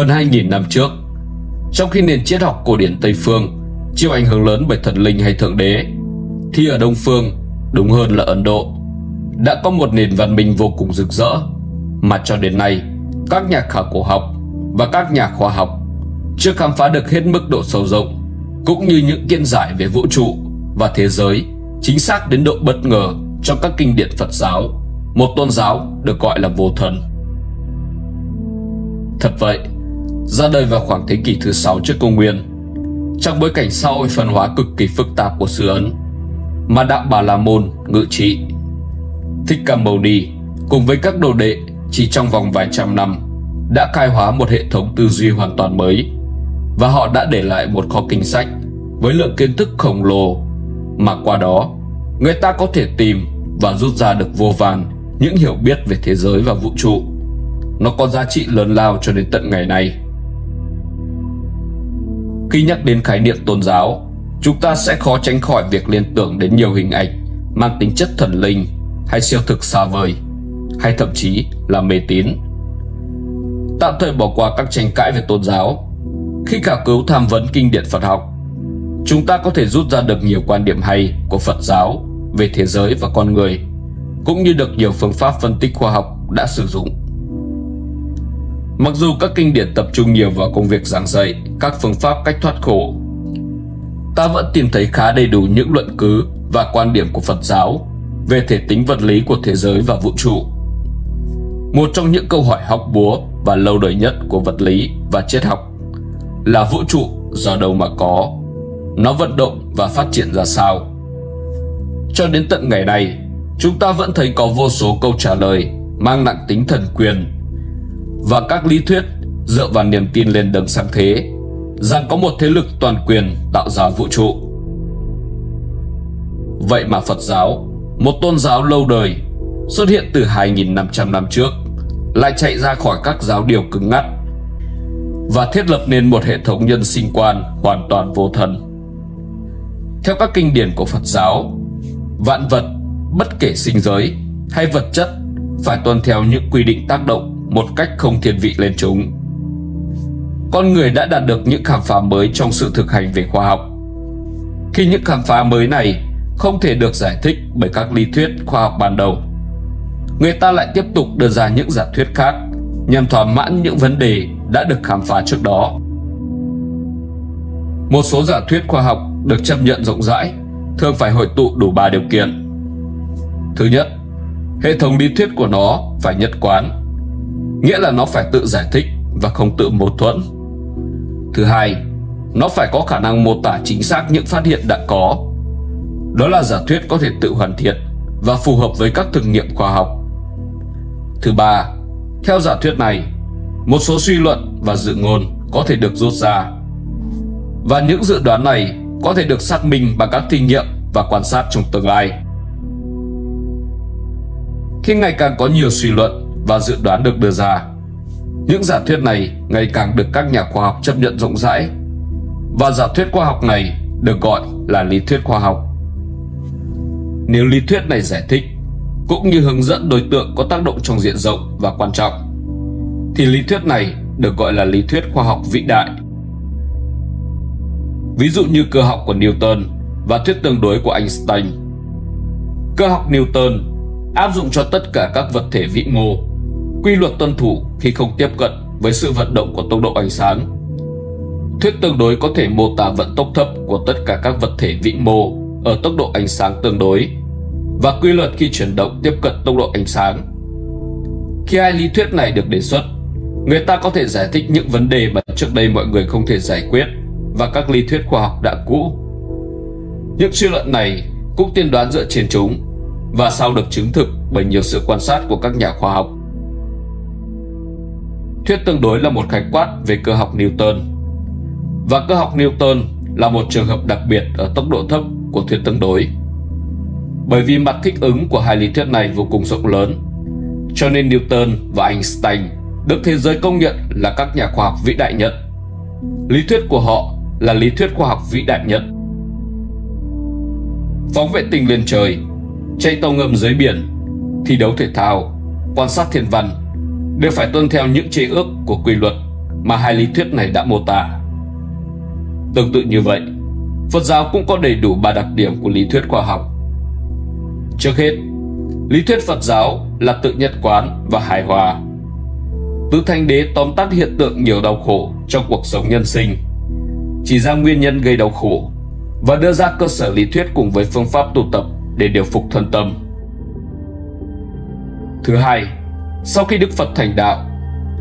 Hơn 2.000 năm trước, trong khi nền triết học cổ điển Tây phương chịu ảnh hưởng lớn bởi thần linh hay thượng đế, thì ở Đông phương, đúng hơn là Ấn Độ, đã có một nền văn minh vô cùng rực rỡ mà cho đến nay các nhà khảo cổ học và các nhà khoa học chưa khám phá được hết mức độ sâu rộng, cũng như những kiến giải về vũ trụ và thế giới chính xác đến độ bất ngờ trong các kinh điển Phật giáo, một tôn giáo được gọi là vô thần. Thật vậy, ra đời vào khoảng thế kỷ thứ 6 trước công nguyên, trong bối cảnh xã hội phân hóa cực kỳ phức tạp của xứ Ấn, mà đạo Bà La Môn ngự trị. Thích Ca Mâu Ni cùng với các đồ đệ chỉ trong vòng vài trăm năm đã khai hóa một hệ thống tư duy hoàn toàn mới, và họ đã để lại một kho kinh sách với lượng kiến thức khổng lồ mà qua đó người ta có thể tìm và rút ra được vô vàn những hiểu biết về thế giới và vũ trụ. Nó có giá trị lớn lao cho đến tận ngày nay. Khi nhắc đến khái niệm tôn giáo, chúng ta sẽ khó tránh khỏi việc liên tưởng đến nhiều hình ảnh mang tính chất thần linh hay siêu thực xa vời, hay thậm chí là mê tín. Tạm thời bỏ qua các tranh cãi về tôn giáo, khi khảo cứu tham vấn kinh điển Phật học, chúng ta có thể rút ra được nhiều quan điểm hay của Phật giáo về thế giới và con người, cũng như được nhiều phương pháp phân tích khoa học đã sử dụng. Mặc dù các kinh điển tập trung nhiều vào công việc giảng dạy các phương pháp cách thoát khổ, ta vẫn tìm thấy khá đầy đủ những luận cứ và quan điểm của Phật giáo về thể tính vật lý của thế giới và vũ trụ. Một trong những câu hỏi hóc búa và lâu đời nhất của vật lý và triết học là vũ trụ do đâu mà có, nó vận động và phát triển ra sao. Cho đến tận ngày nay, chúng ta vẫn thấy có vô số câu trả lời mang nặng tính thần quyền và các lý thuyết dựa vào niềm tin lên đấng sáng thế rằng có một thế lực toàn quyền tạo ra vũ trụ. Vậy mà Phật giáo, một tôn giáo lâu đời xuất hiện từ 2.500 năm trước, lại chạy ra khỏi các giáo điều cứng ngắc và thiết lập nên một hệ thống nhân sinh quan hoàn toàn vô thần. Theo các kinh điển của Phật giáo, vạn vật, bất kể sinh giới hay vật chất, phải tuân theo những quy định tác động một cách không thiên vị lên chúng. Con người đã đạt được những khám phá mới trong sự thực hành về khoa học. Khi những khám phá mới này không thể được giải thích bởi các lý thuyết khoa học ban đầu, người ta lại tiếp tục đưa ra những giả thuyết khác nhằm thỏa mãn những vấn đề đã được khám phá trước đó. Một số giả thuyết khoa học được chấp nhận rộng rãi thường phải hội tụ đủ 3 điều kiện. Thứ nhất, hệ thống lý thuyết của nó phải nhất quán, nghĩa là nó phải tự giải thích và không tự mâu thuẫn. Thứ hai, nó phải có khả năng mô tả chính xác những phát hiện đã có. Đó là giả thuyết có thể tự hoàn thiện và phù hợp với các thực nghiệm khoa học. Thứ ba, theo giả thuyết này, một số suy luận và dự ngôn có thể được rút ra, và những dự đoán này có thể được xác minh bằng các thí nghiệm và quan sát trong tương lai. Khi ngày càng có nhiều suy luận và dự đoán được đưa ra, những giả thuyết này ngày càng được các nhà khoa học chấp nhận rộng rãi, và giả thuyết khoa học này được gọi là lý thuyết khoa học. Nếu lý thuyết này giải thích cũng như hướng dẫn đối tượng có tác động trong diện rộng và quan trọng, thì lý thuyết này được gọi là lý thuyết khoa học vĩ đại. Ví dụ như cơ học của Newton và thuyết tương đối của Einstein. Cơ học Newton áp dụng cho tất cả các vật thể vĩ mô quy luật tuân thủ khi không tiếp cận với sự vận động của tốc độ ánh sáng. Thuyết tương đối có thể mô tả vận tốc thấp của tất cả các vật thể vĩ mô ở tốc độ ánh sáng tương đối và quy luật khi chuyển động tiếp cận tốc độ ánh sáng. Khi hai lý thuyết này được đề xuất, người ta có thể giải thích những vấn đề mà trước đây mọi người không thể giải quyết và các lý thuyết khoa học đã cũ. Những suy luận này cũng tiên đoán dựa trên chúng và sau được chứng thực bởi nhiều sự quan sát của các nhà khoa học. Thuyết tương đối là một khái quát về cơ học Newton, và cơ học Newton là một trường hợp đặc biệt ở tốc độ thấp của thuyết tương đối. Bởi vì mặt thích ứng của hai lý thuyết này vô cùng rộng lớn, cho nên Newton và Einstein được thế giới công nhận là các nhà khoa học vĩ đại nhất. Lý thuyết của họ là lý thuyết khoa học vĩ đại nhất. Phóng vệ tinh lên trời, chạy tàu ngầm dưới biển, thi đấu thể thao, quan sát thiên văn đều phải tuân theo những chế ước của quy luật mà hai lý thuyết này đã mô tả. Tương tự như vậy, Phật giáo cũng có đầy đủ 3 đặc điểm của lý thuyết khoa học. Trước hết, lý thuyết Phật giáo là tự nhất quán và hài hòa. Tứ Thánh Đế tóm tắt hiện tượng nhiều đau khổ trong cuộc sống nhân sinh, chỉ ra nguyên nhân gây đau khổ và đưa ra cơ sở lý thuyết cùng với phương pháp tu tập để điều phục thân tâm. Thứ hai, sau khi Đức Phật thành đạo,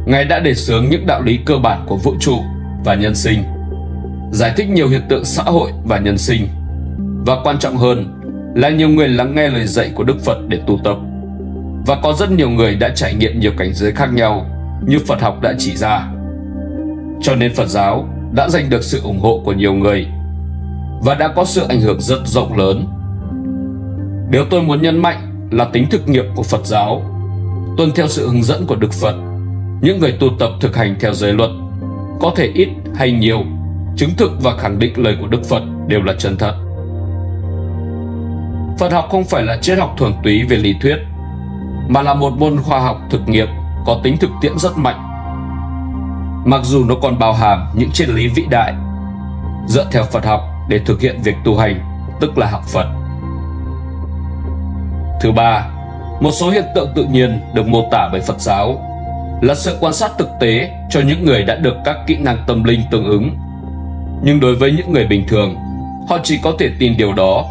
Ngài đã đề xướng những đạo lý cơ bản của vũ trụ và nhân sinh, giải thích nhiều hiện tượng xã hội và nhân sinh, và quan trọng hơn là nhiều người lắng nghe lời dạy của Đức Phật để tu tập. Và có rất nhiều người đã trải nghiệm nhiều cảnh giới khác nhau như Phật học đã chỉ ra. Cho nên Phật giáo đã giành được sự ủng hộ của nhiều người và đã có sự ảnh hưởng rất rộng lớn. Điều tôi muốn nhấn mạnh là tính thực nghiệm của Phật giáo, tuân theo sự hướng dẫn của Đức Phật. Những người tu tập thực hành theo giới luật, có thể ít hay nhiều, chứng thực và khẳng định lời của Đức Phật đều là chân thật. Phật học không phải là triết học thuần túy về lý thuyết, mà là một môn khoa học thực nghiệm có tính thực tiễn rất mạnh. Mặc dù nó còn bao hàm những triết lý vĩ đại, dựa theo Phật học để thực hiện việc tu hành, tức là học Phật. Thứ ba, một số hiện tượng tự nhiên được mô tả bởi Phật giáo là sự quan sát thực tế cho những người đã được các kỹ năng tâm linh tương ứng. Nhưng đối với những người bình thường, họ chỉ có thể tin điều đó.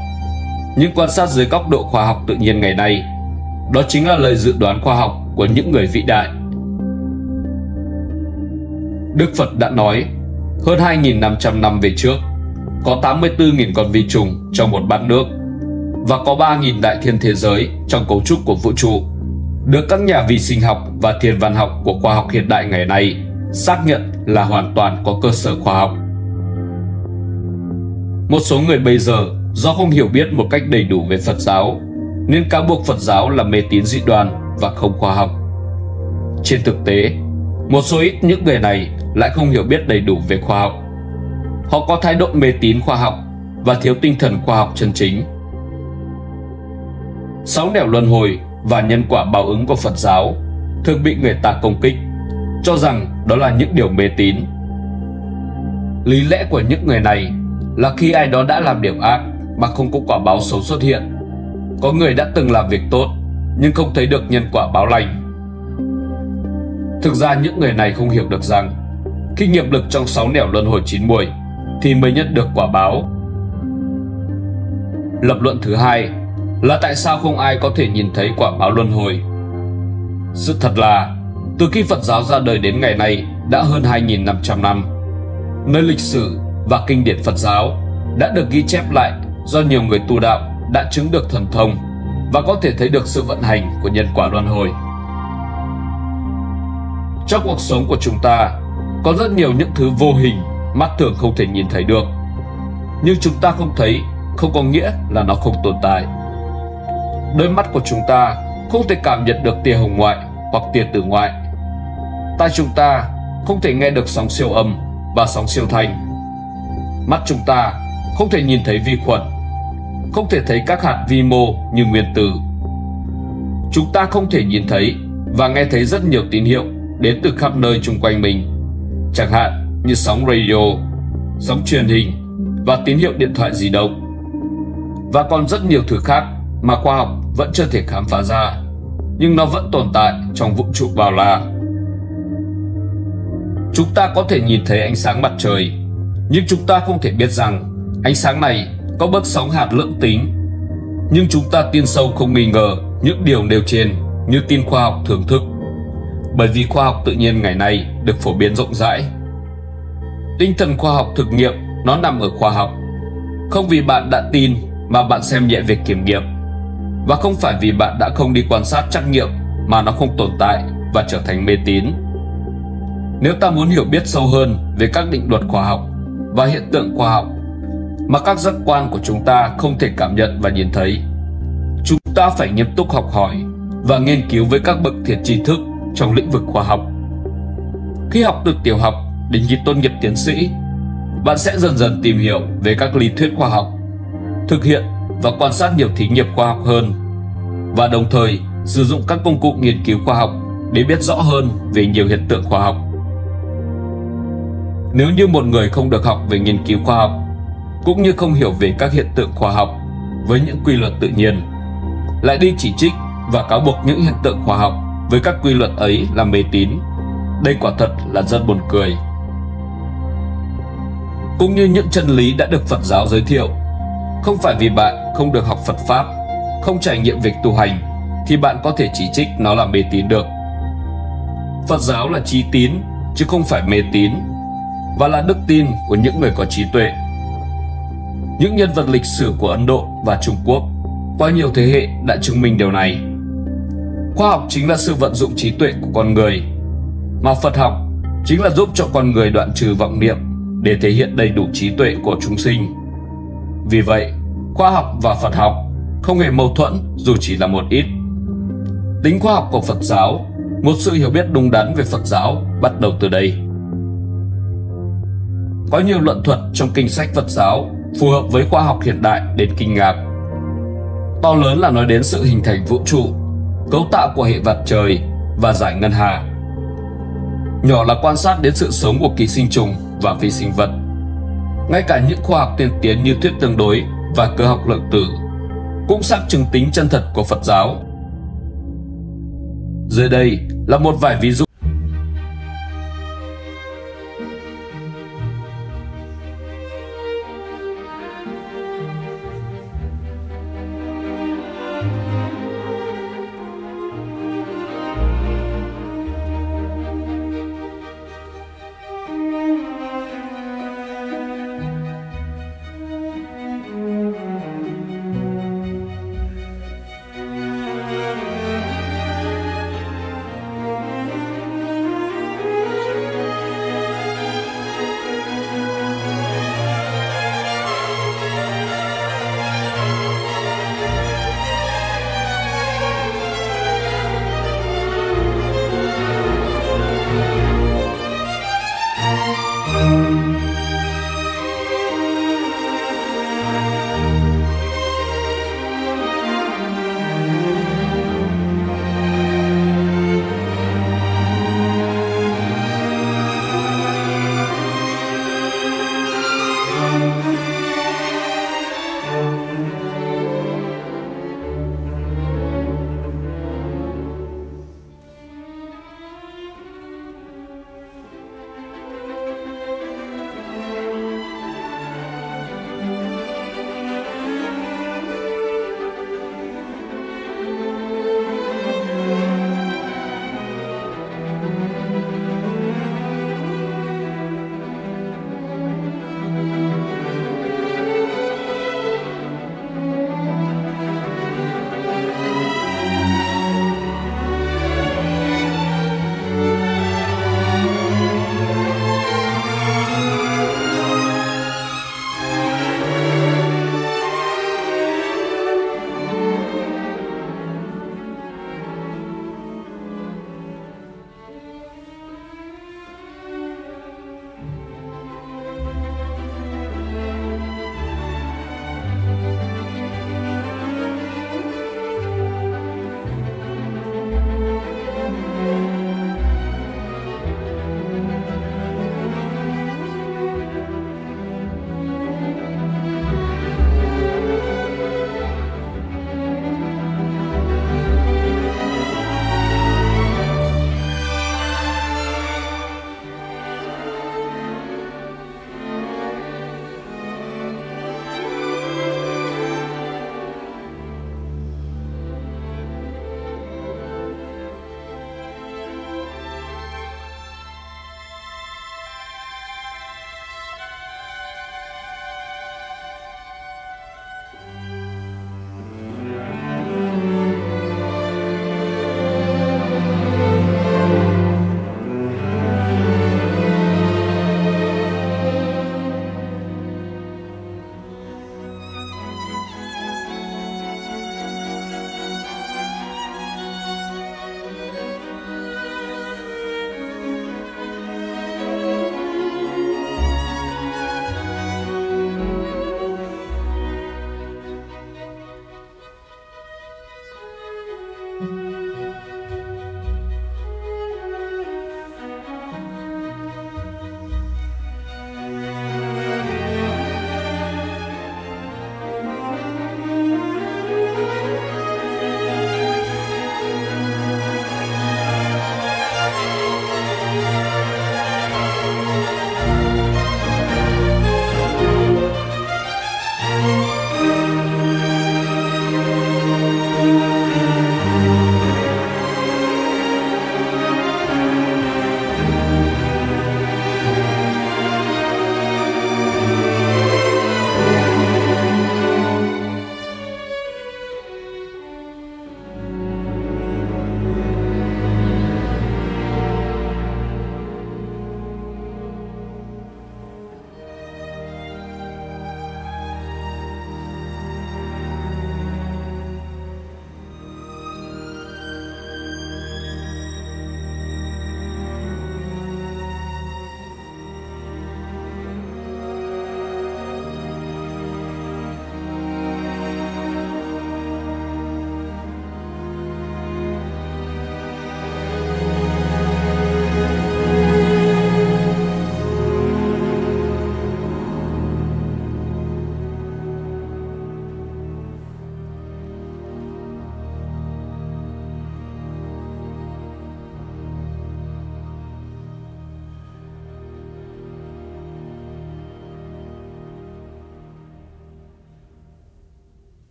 Những quan sát dưới góc độ khoa học tự nhiên ngày nay, đó chính là lời dự đoán khoa học của những người vĩ đại. Đức Phật đã nói, hơn 2.500 năm về trước, có 84.000 con vi trùng trong một bát nước, và có 3.000 đại thiên thế giới trong cấu trúc của vũ trụ, được các nhà vi sinh học và thiên văn học của khoa học hiện đại ngày nay xác nhận là hoàn toàn có cơ sở khoa học. Một số người bây giờ do không hiểu biết một cách đầy đủ về Phật giáo nên cáo buộc Phật giáo là mê tín dị đoan và không khoa học. Trên thực tế, một số ít những người này lại không hiểu biết đầy đủ về khoa học. Họ có thái độ mê tín khoa học và thiếu tinh thần khoa học chân chính. 6 nẻo luân hồi và nhân quả báo ứng của Phật giáo thường bị người ta công kích, cho rằng đó là những điều mê tín. Lý lẽ của những người này là khi ai đó đã làm điều ác mà không có quả báo xấu xuất hiện, có người đã từng làm việc tốt nhưng không thấy được nhân quả báo lành. Thực ra những người này không hiểu được rằng khi nghiệp lực trong 6 nẻo luân hồi chín muồi thì mới nhận được quả báo. Lập luận thứ hai là tại sao không ai có thể nhìn thấy quả báo luân hồi. Sự thật là từ khi Phật giáo ra đời đến ngày nay đã hơn 2.500 năm, nơi lịch sử và kinh điển Phật giáo đã được ghi chép lại do nhiều người tu đạo đã chứng được thần thông và có thể thấy được sự vận hành của nhân quả luân hồi. Trong cuộc sống của chúng ta có rất nhiều những thứ vô hình mắt thường không thể nhìn thấy được, nhưng chúng ta không thấy không có nghĩa là nó không tồn tại. Đôi mắt của chúng ta không thể cảm nhận được tia hồng ngoại hoặc tia tử ngoại. Tai chúng ta không thể nghe được sóng siêu âm và sóng siêu thanh. Mắt chúng ta không thể nhìn thấy vi khuẩn, không thể thấy các hạt vi mô như nguyên tử. Chúng ta không thể nhìn thấy và nghe thấy rất nhiều tín hiệu đến từ khắp nơi xung quanh mình, chẳng hạn như sóng radio, sóng truyền hình và tín hiệu điện thoại di động. Và còn rất nhiều thứ khác mà khoa học vẫn chưa thể khám phá ra, nhưng nó vẫn tồn tại trong vũ trụ bao la. Chúng ta có thể nhìn thấy ánh sáng mặt trời, nhưng chúng ta không thể biết rằng ánh sáng này có bước sóng hạt lưỡng tính. Nhưng chúng ta tin sâu không nghi ngờ những điều nêu trên như tin khoa học thưởng thức, bởi vì khoa học tự nhiên ngày nay được phổ biến rộng rãi. Tinh thần khoa học thực nghiệm nó nằm ở khoa học, không vì bạn đã tin mà bạn xem nhẹ việc kiểm nghiệm, và không phải vì bạn đã không đi quan sát trắc nghiệm mà nó không tồn tại và trở thành mê tín. Nếu ta muốn hiểu biết sâu hơn về các định luật khoa học và hiện tượng khoa học mà các giác quan của chúng ta không thể cảm nhận và nhìn thấy, chúng ta phải nghiêm túc học hỏi và nghiên cứu với các bậc thiệt tri thức trong lĩnh vực khoa học. Khi học từ tiểu học đến khi tốt nghiệp tiến sĩ, bạn sẽ dần dần tìm hiểu về các lý thuyết khoa học, thực hiện và quan sát nhiều thí nghiệm khoa học hơn, và đồng thời sử dụng các công cụ nghiên cứu khoa học để biết rõ hơn về nhiều hiện tượng khoa học. Nếu như một người không được học về nghiên cứu khoa học, cũng như không hiểu về các hiện tượng khoa học với những quy luật tự nhiên, lại đi chỉ trích và cáo buộc những hiện tượng khoa học với các quy luật ấy là mê tín, đây quả thật là rất buồn cười. Cũng như những chân lý đã được Phật giáo giới thiệu, không phải vì bạn không được học Phật Pháp, không trải nghiệm việc tu hành, thì bạn có thể chỉ trích nó là mê tín được. Phật giáo là trí tín, chứ không phải mê tín, và là đức tin của những người có trí tuệ. Những nhân vật lịch sử của Ấn Độ và Trung Quốc qua nhiều thế hệ đã chứng minh điều này. Khoa học chính là sự vận dụng trí tuệ của con người, mà Phật học chính là giúp cho con người đoạn trừ vọng niệm để thể hiện đầy đủ trí tuệ của chúng sinh. Vì vậy, khoa học và Phật học không hề mâu thuẫn dù chỉ là một ít. Tính khoa học của Phật giáo, một sự hiểu biết đúng đắn về Phật giáo bắt đầu từ đây. Có nhiều luận thuật trong kinh sách Phật giáo phù hợp với khoa học hiện đại đến kinh ngạc. To lớn là nói đến sự hình thành vũ trụ, cấu tạo của hệ mặt trời và giải ngân hà. Nhỏ là quan sát đến sự sống của ký sinh trùng và vi sinh vật. Ngay cả những khoa học tiên tiến như thuyết tương đối và cơ học lượng tử cũng xác chứng tính chân thật của Phật giáo. Dưới đây là một vài ví dụ.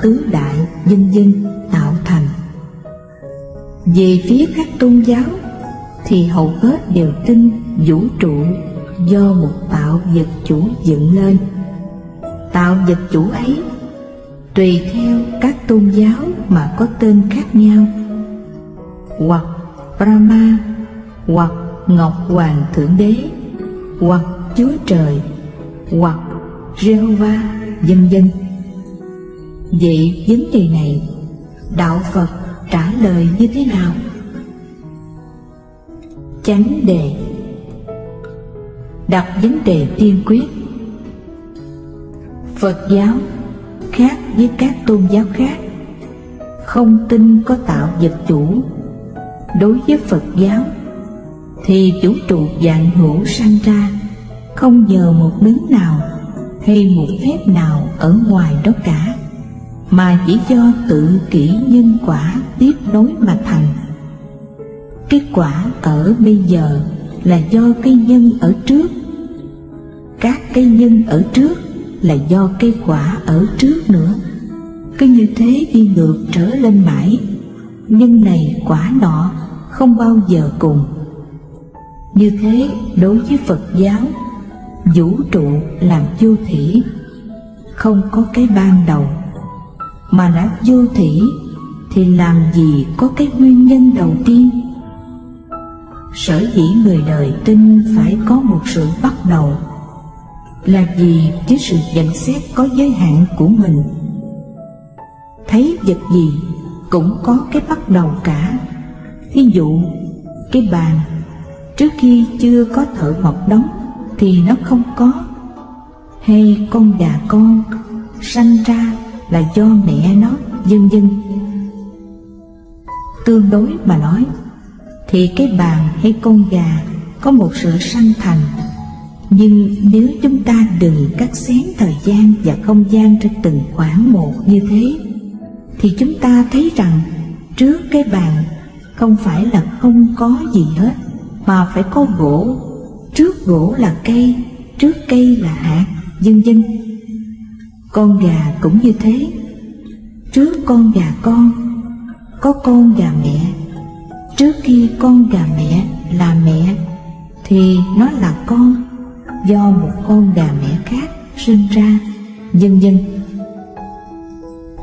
tứ đại vân vân tạo thành. Về phía các tôn giáo thì hầu hết đều tin vũ trụ do một tạo vật chủ dựng lên. Tạo vật chủ ấy tùy theo các tôn giáo mà có tên khác nhau, hoặc Brahma, hoặc Ngọc Hoàng Thượng Đế, hoặc Chúa Trời, hoặc Jehovah, vân vân. Vậy vấn đề này đạo Phật trả lời như thế nào? Chánh đề đặt vấn đề tiên quyết. Phật giáo khác với các tôn giáo khác, không tin có tạo vật chủ. Đối với Phật giáo thì vũ trụ vạn hữu sanh ra không nhờ một đấng nào hay một phép nào ở ngoài đó cả, mà chỉ do tự kỷ nhân quả tiếp nối mà thành. Kết quả ở bây giờ là do cái nhân ở trước, các cái nhân ở trước là do cái quả ở trước nữa. Cứ như thế đi ngược trở lên mãi, nhân này quả nọ không bao giờ cùng. Như thế đối với Phật giáo, vũ trụ làm vô thỉ, không có cái ban đầu. Mà đã vô thỉ thì làm gì có cái nguyên nhân đầu tiên? Sở dĩ người đời tin phải có một sự bắt đầu là vì với sự nhận xét có giới hạn của mình. Thấy vật gì cũng có cái bắt đầu cả. Ví dụ cái bàn, trước khi chưa có thợ mộc đóng thì nó không có. Hay con gà con sanh ra là do mẹ nó, vân vân. Tương đối mà nói thì cái bàn hay con gà có một sự sanh thành. Nhưng nếu chúng ta đừng cắt xén thời gian và không gian trên từng khoảng một như thế, thì chúng ta thấy rằng trước cái bàn không phải là không có gì hết, mà phải có gỗ, trước gỗ là cây, trước cây là hạt, vân vân. Con gà cũng như thế, trước con gà con có con gà mẹ, trước khi con gà mẹ là mẹ thì nó là con do một con gà mẹ khác sinh ra, vân vân.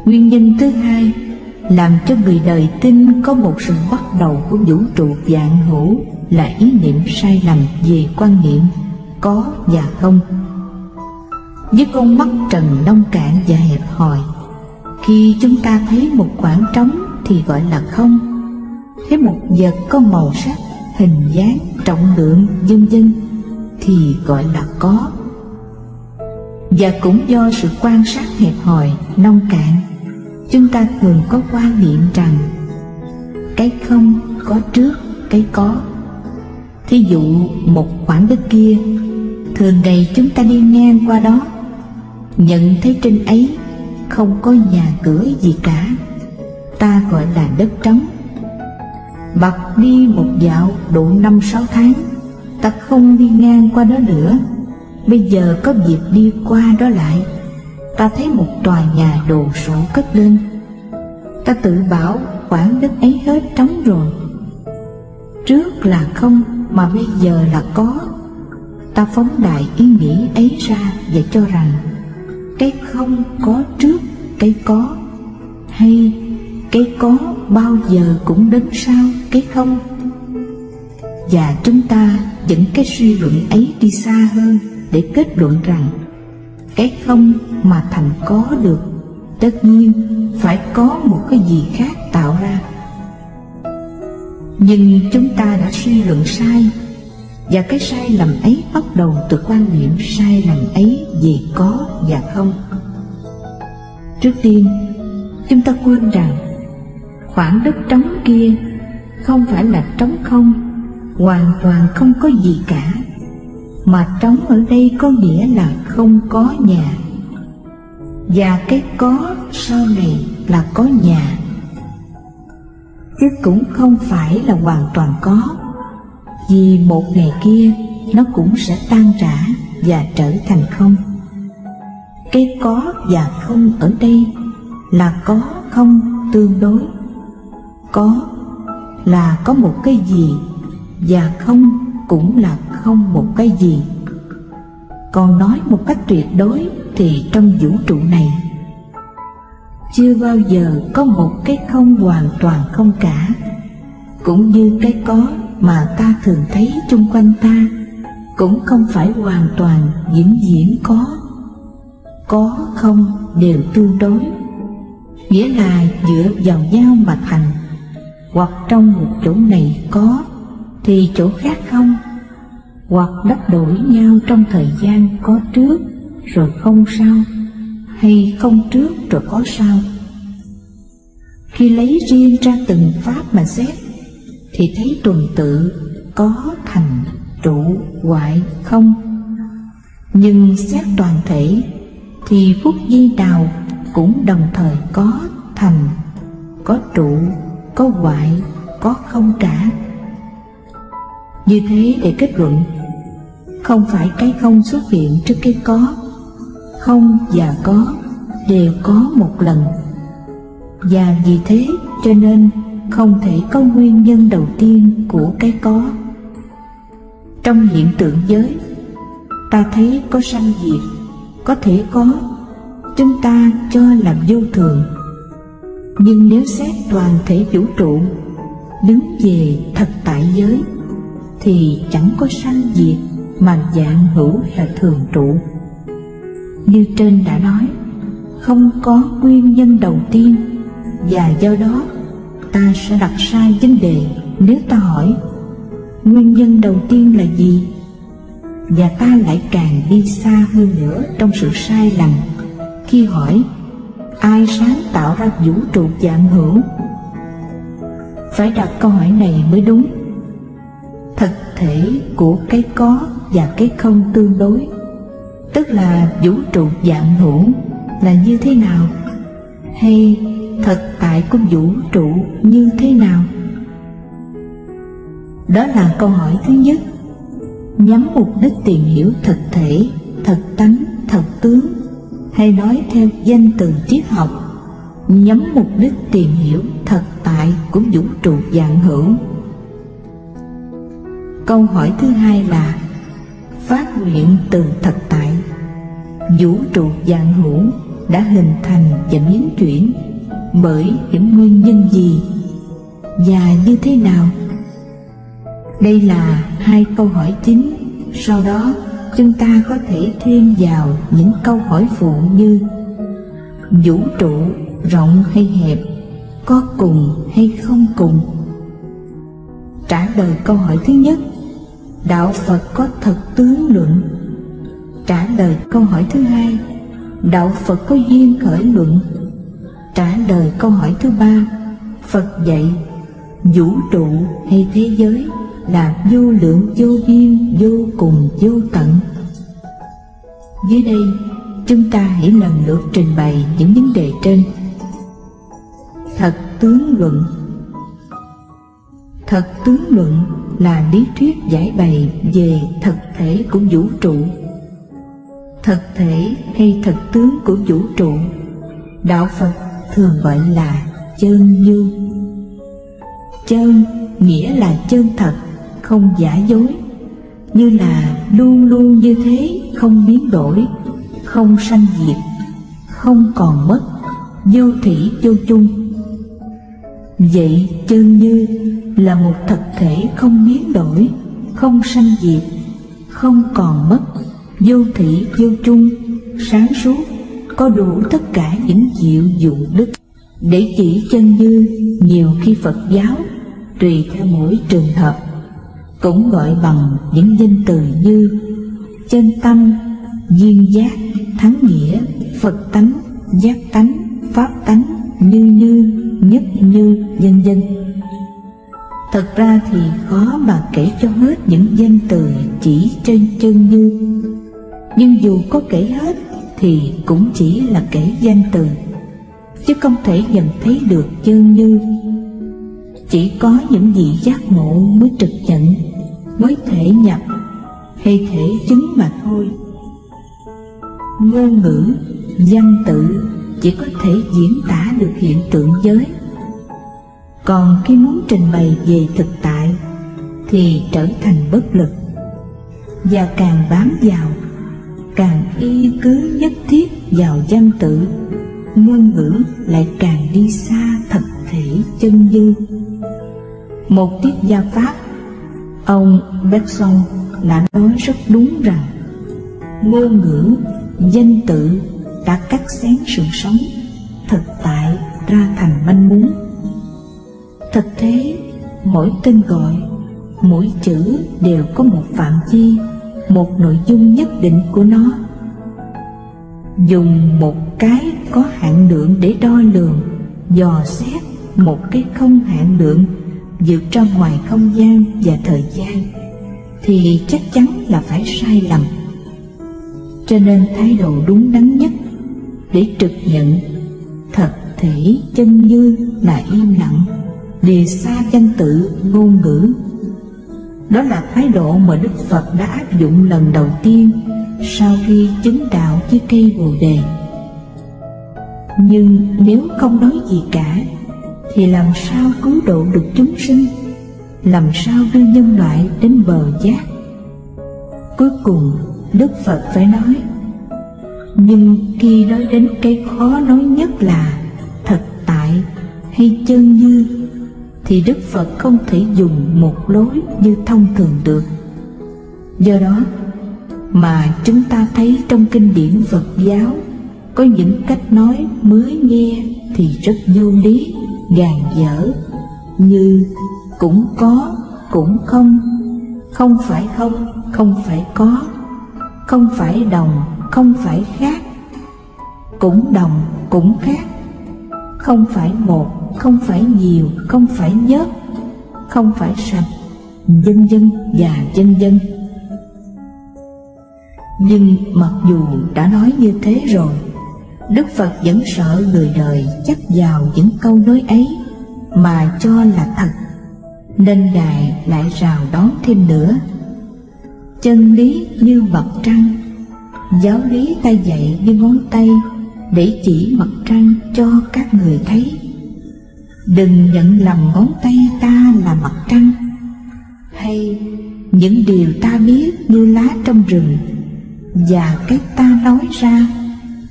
Nguyên nhân thứ hai làm cho người đời tin có một sự bắt đầu của vũ trụ vạn hữu là ý niệm sai lầm về quan niệm có và không. Với con mắt trần nông cạn và hẹp hòi, khi chúng ta thấy một khoảng trống thì gọi là không, thấy một vật có màu sắc, hình dáng, trọng lượng, vân vân thì gọi là có. Và cũng do sự quan sát hẹp hòi, nông cạn, chúng ta thường có quan niệm rằng cái không có trước cái có. Thí dụ một khoảng đất kia, thường ngày chúng ta đi ngang qua đó, nhận thấy trên ấy không có nhà cửa gì cả, ta gọi là đất trống. Bặt đi một dạo độ 5-6 tháng, ta không đi ngang qua đó nữa. Bây giờ có việc đi qua đó lại, ta thấy một tòa nhà đồ sộ cất lên. Ta tự bảo khoảng đất ấy hết trống rồi. Trước là không mà bây giờ là có. Ta phóng đại ý nghĩ ấy ra và cho rằng cái không có trước cái có, hay cái có bao giờ cũng đến sau cái không. Và chúng ta dẫn cái suy luận ấy đi xa hơn để kết luận rằng cái không mà thành có được, tất nhiên phải có một cái gì khác tạo ra. Nhưng chúng ta đã suy luận sai, và cái sai lầm ấy bắt đầu từ quan niệm sai lầm ấy về có và không. Trước tiên, chúng ta quên rằng khoảng đất trống kia không phải là trống không, hoàn toàn không có gì cả, mà trống ở đây có nghĩa là không có nhà. Và cái có sau này là có nhà, chứ cũng không phải là hoàn toàn có, vì một ngày kia nó cũng sẽ tan rã và trở thành không. Cái có và không ở đây là có không tương đối. Có là có một cái gì, và không cũng là không một cái gì. Còn nói một cách tuyệt đối thì trong vũ trụ này chưa bao giờ có một cái không hoàn toàn không cả. Cũng như cái có mà ta thường thấy chung quanh ta cũng không phải hoàn toàn vĩnh viễn có không đều tương đối, nghĩa là dựa vào nhau mà thành. Hoặc trong một chỗ này có thì chỗ khác không, hoặc đắp đổi nhau trong thời gian có trước rồi không sau, hay không trước rồi có sau. Khi lấy riêng ra từng pháp mà xét thì thấy tuần tự có thành trụ hoại không. Nhưng xét toàn thể thì phút giây nào cũng đồng thời có thành, có trụ, có hoại, có không cả. Như thế để kết luận, không phải cái không xuất hiện trước cái có. Không và có đều có một lần, và vì thế cho nên không thể có nguyên nhân đầu tiên của cái có. Trong hiện tượng giới, ta thấy có sanh diệt, có thể có, chúng ta cho là vô thường. Nhưng nếu xét toàn thể vũ trụ, đứng về thật tại giới, thì chẳng có sanh diệt mà vạn hữu là thường trụ. Như trên đã nói, không có nguyên nhân đầu tiên, và do đó ta sẽ đặt sai vấn đề nếu ta hỏi nguyên nhân đầu tiên là gì, và ta lại càng đi xa hơn nữa trong sự sai lầm khi hỏi ai sáng tạo ra vũ trụ vạn hữu. Phải đặt câu hỏi này mới đúng. Thực thể của cái có và cái không tương đối, tức là vũ trụ vạn hữu là như thế nào, hay thực tại của vũ trụ như thế nào? Đó là câu hỏi thứ nhất, nhắm mục đích tìm hiểu thực thể, thật tánh, thật tướng, hay nói theo danh từ triết học, nhắm mục đích tìm hiểu thật tại của vũ trụ vạn hữu. Câu hỏi thứ hai là phát nguyện từ thật tại. Vũ trụ vạn hữu đã hình thành và biến chuyển bởi những nguyên nhân gì và như thế nào? Đây là hai câu hỏi chính. Sau đó chúng ta có thể thêm vào những câu hỏi phụ như vũ trụ rộng hay hẹp, có cùng hay không cùng? Trả lời câu hỏi thứ nhất, đạo Phật có thật tướng luận. Trả lời câu hỏi thứ hai, đạo Phật có duyên khởi luận. Trả lời câu hỏi thứ ba, Phật dạy vũ trụ hay thế giới là vô lượng vô biên, vô cùng vô tận. Dưới đây chúng ta hãy lần lượt trình bày những vấn đề trên. Thật tướng luận. Thật tướng luận là lý thuyết giải bày về thực thể của vũ trụ. Thực thể hay thực tướng của vũ trụ, đạo Phật thường gọi là chân như. Chân nghĩa là chân thật, không giả dối, như là luôn luôn như thế, không biến đổi, không sanh diệt, không còn mất, vô thủy vô chung. Vậy chân như là một thực thể không biến đổi, không sanh diệt, không còn mất, vô thủy vô chung, sáng suốt, có đủ tất cả những diệu dụng đức. Để chỉ chân như, nhiều khi Phật giáo tùy theo mỗi trường hợp cũng gọi bằng những danh từ như chân tâm, duyên giác, thắng nghĩa, Phật tánh, giác tánh, pháp tánh, như, nhất như, vân vân. Thật ra thì khó mà kể cho hết những danh từ chỉ trên chân như, nhưng dù có kể hết thì cũng chỉ là kể danh từ, chứ không thể nhận thấy được chân như. Chỉ có những vị giác ngộ mới trực nhận, mới thể nhập hay thể chứng mà thôi. Ngôn ngữ, văn tự chỉ có thể diễn tả được hiện tượng giới. Còn khi muốn trình bày về thực tại thì trở thành bất lực, và càng bám vào, càng y cứ nhất thiết vào văn tự, ngôn ngữ lại càng đi xa thực thể chân như. Một triết gia Pháp, ông Bergson đã nói rất đúng rằng ngôn ngữ, danh tự đã cắt xén sự sống, thực tại ra thành manh mún. Thực thế, mỗi tên gọi, mỗi chữ đều có một phạm vi, một nội dung nhất định của nó. Dùng một cái có hạn lượng để đo lường, dò xét một cái không hạn lượng vượt ra ngoài không gian và thời gian thì chắc chắn là phải sai lầm. Cho nên thái độ đúng đắn nhất để trực nhận thật thể chân như là im lặng, lìa xa danh tự ngôn ngữ. Đó là thái độ mà Đức Phật đã áp dụng lần đầu tiên sau khi chứng đạo với cây Bồ Đề. Nhưng nếu không nói gì cả thì làm sao cứu độ được chúng sinh, làm sao đưa nhân loại đến bờ giác? Cuối cùng Đức Phật phải nói. Nhưng khi nói đến cái khó nói nhất là thật tại hay chân như, thì Đức Phật không thể dùng một lối như thông thường được. Do đó mà chúng ta thấy trong kinh điển Phật giáo có những cách nói mới nghe thì rất vô lý, gàn dở, như cũng có, cũng không, không phải không, không phải có, không phải đồng, không phải khác, cũng đồng, cũng khác, không phải một, không phải nhiều, không phải nhất, không phải sạch, vân vân và vân vân. Nhưng mặc dù đã nói như thế rồi, Đức Phật vẫn sợ người đời chấp vào những câu nói ấy mà cho là thật, nên Ngài lại rào đón thêm nữa. Chân lý như mặt trăng, giáo lý ta dạy như ngón tay để chỉ mặt trăng cho các người thấy. Đừng nhận lầm ngón tay ta là mặt trăng, hay những điều ta biết như lá trong rừng, và cái ta nói ra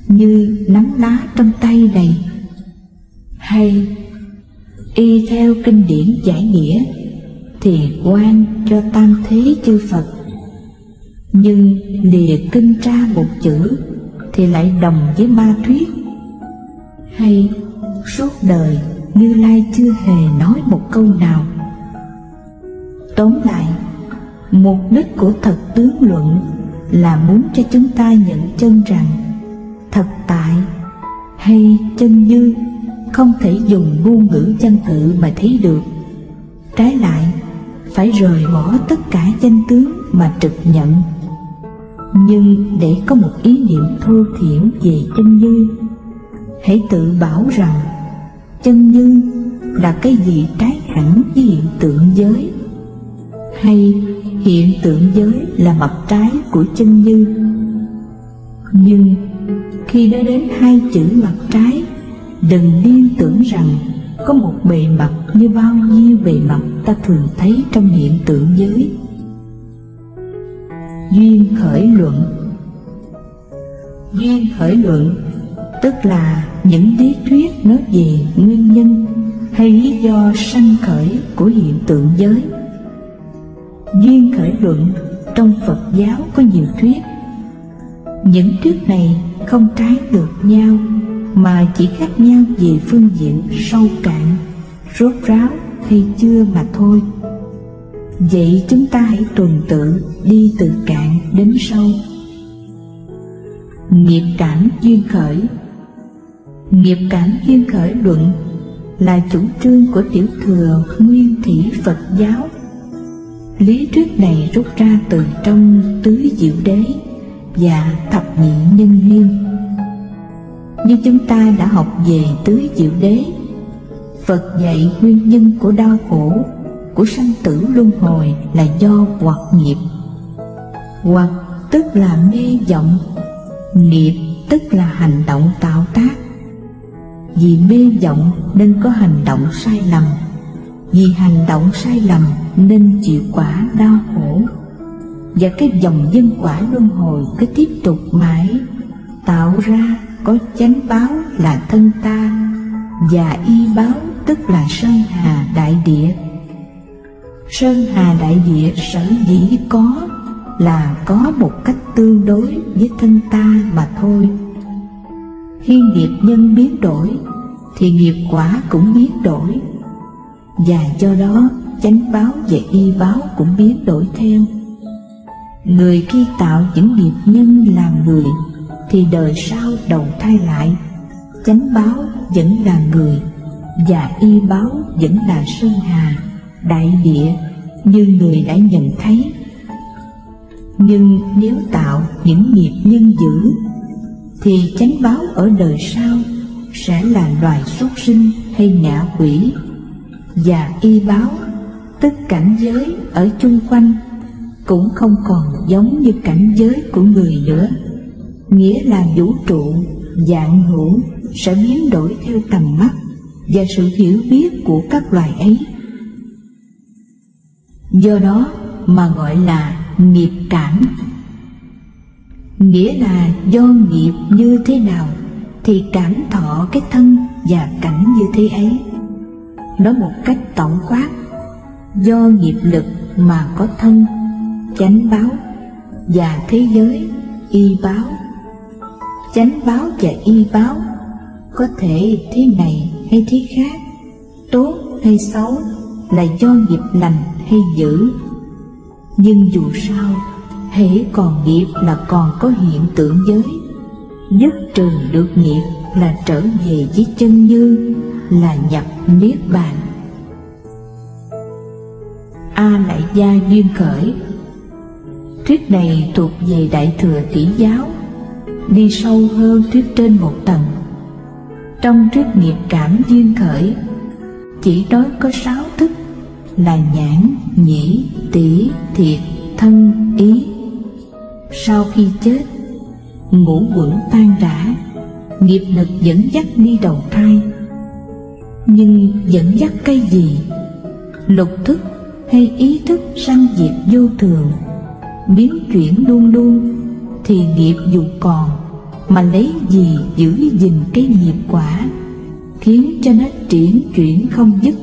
như nắm lá trong tay này. Hay y theo kinh điển giải nghĩa thì quan cho tam thế chư Phật, nhưng lìa kinh ra một chữ thì lại đồng với ma thuyết. Hay suốt đời Như Lai chưa hề nói một câu nào. Tóm lại, mục đích của thật tướng luận là muốn cho chúng ta nhận chân rằng thật tại hay chân như không thể dùng ngôn ngữ văn tự mà thấy được. Trái lại, phải rời bỏ tất cả danh tướng mà trực nhận. Nhưng để có một ý niệm thô thiển về chân như, hãy tự bảo rằng chân như là cái gì trái hẳn với hiện tượng giới, hay hiện tượng giới là mặt trái của chân như. Nhưng khi nói đến hai chữ mặt trái, đừng liên tưởng rằng có một bề mặt như bao nhiêu bề mặt ta thường thấy trong hiện tượng giới. Duyên khởi luận. Duyên khởi luận tức là những lý thuyết nói về nguyên nhân hay lý do sanh khởi của hiện tượng giới. Duyên khởi luận trong Phật giáo có nhiều thuyết. Những thuyết này không trái ngược nhau, mà chỉ khác nhau về phương diện sâu cạn, rốt ráo hay chưa mà thôi. Vậy chúng ta hãy tuần tự đi từ cạn đến sâu. Nghiệp cảnh duyên khởi. Nghiệp cảnh duyên khởi luận là chủ trương của tiểu thừa nguyên thủy Phật giáo. Lý thuyết này rút ra từ trong tứ diệu đế và thập nhị nhân duyên. Như chúng ta đã học về tứ diệu đế, Phật dạy nguyên nhân của đau khổ, của sanh tử luân hồi là do hoặc nghiệp. Hoặc tức là mê vọng, nghiệp tức là hành động tạo tác. Vì mê vọng nên có hành động sai lầm, vì hành động sai lầm nên chịu quả đau khổ. Và cái dòng nhân quả luân hồi cứ tiếp tục mãi, tạo ra có chánh báo là thân ta, và y báo tức là sơn hà đại địa. Sơn hà đại địa sở dĩ có là có một cách tương đối với thân ta mà thôi. Khi nghiệp nhân biến đổi thì nghiệp quả cũng biến đổi, và do đó chánh báo và y báo cũng biến đổi theo. Người khi tạo những nghiệp nhân làm người thì đời sau đầu thai lại, chánh báo vẫn là người và y báo vẫn là sơn hà đại địa như người đã nhận thấy. Nhưng nếu tạo những nghiệp nhân dữ thì chánh báo ở đời sau sẽ là loài súc sinh hay ngạ quỷ, và y báo, tức cảnh giới ở chung quanh, cũng không còn giống như cảnh giới của người nữa. Nghĩa là vũ trụ, vạn hữu sẽ biến đổi theo tầm mắt và sự hiểu biết của các loài ấy. Do đó mà gọi là nghiệp cảm. Nghĩa là do nghiệp như thế nào thì cảm thọ cái thân và cảnh như thế ấy. Nói một cách tổng quát, do nghiệp lực mà có thân, chánh báo, và thế giới, y báo. Chánh báo và y báo có thể thế này hay thế khác, tốt hay xấu, là do nghiệp lành hay dữ. Nhưng dù sao, hễ còn nghiệp là còn có hiện tượng giới. Dứt trừ được nghiệp là trở về với chân như, là nhập niết bàn. A Lại Gia duyên khởi. Thuyết này thuộc về Đại Thừa Tỷ giáo, đi sâu hơn thuyết trên một tầng. Trong thuyết nghiệp cảm duyên khởi, chỉ nói có 6 thức là nhãn, nhĩ, tỷ, thiệt, thân, ý. Sau khi chết, ngũ uẩn tan rã, nghiệp lực dẫn dắt đi đầu thai. Nhưng dẫn dắt cái gì? Lục thức hay ý thức sanh diệt vô thường, biến chuyển luôn luôn, thì nghiệp dù còn, mà lấy gì giữ gìn cái nghiệp quả, khiến cho nó triển chuyển không dứt.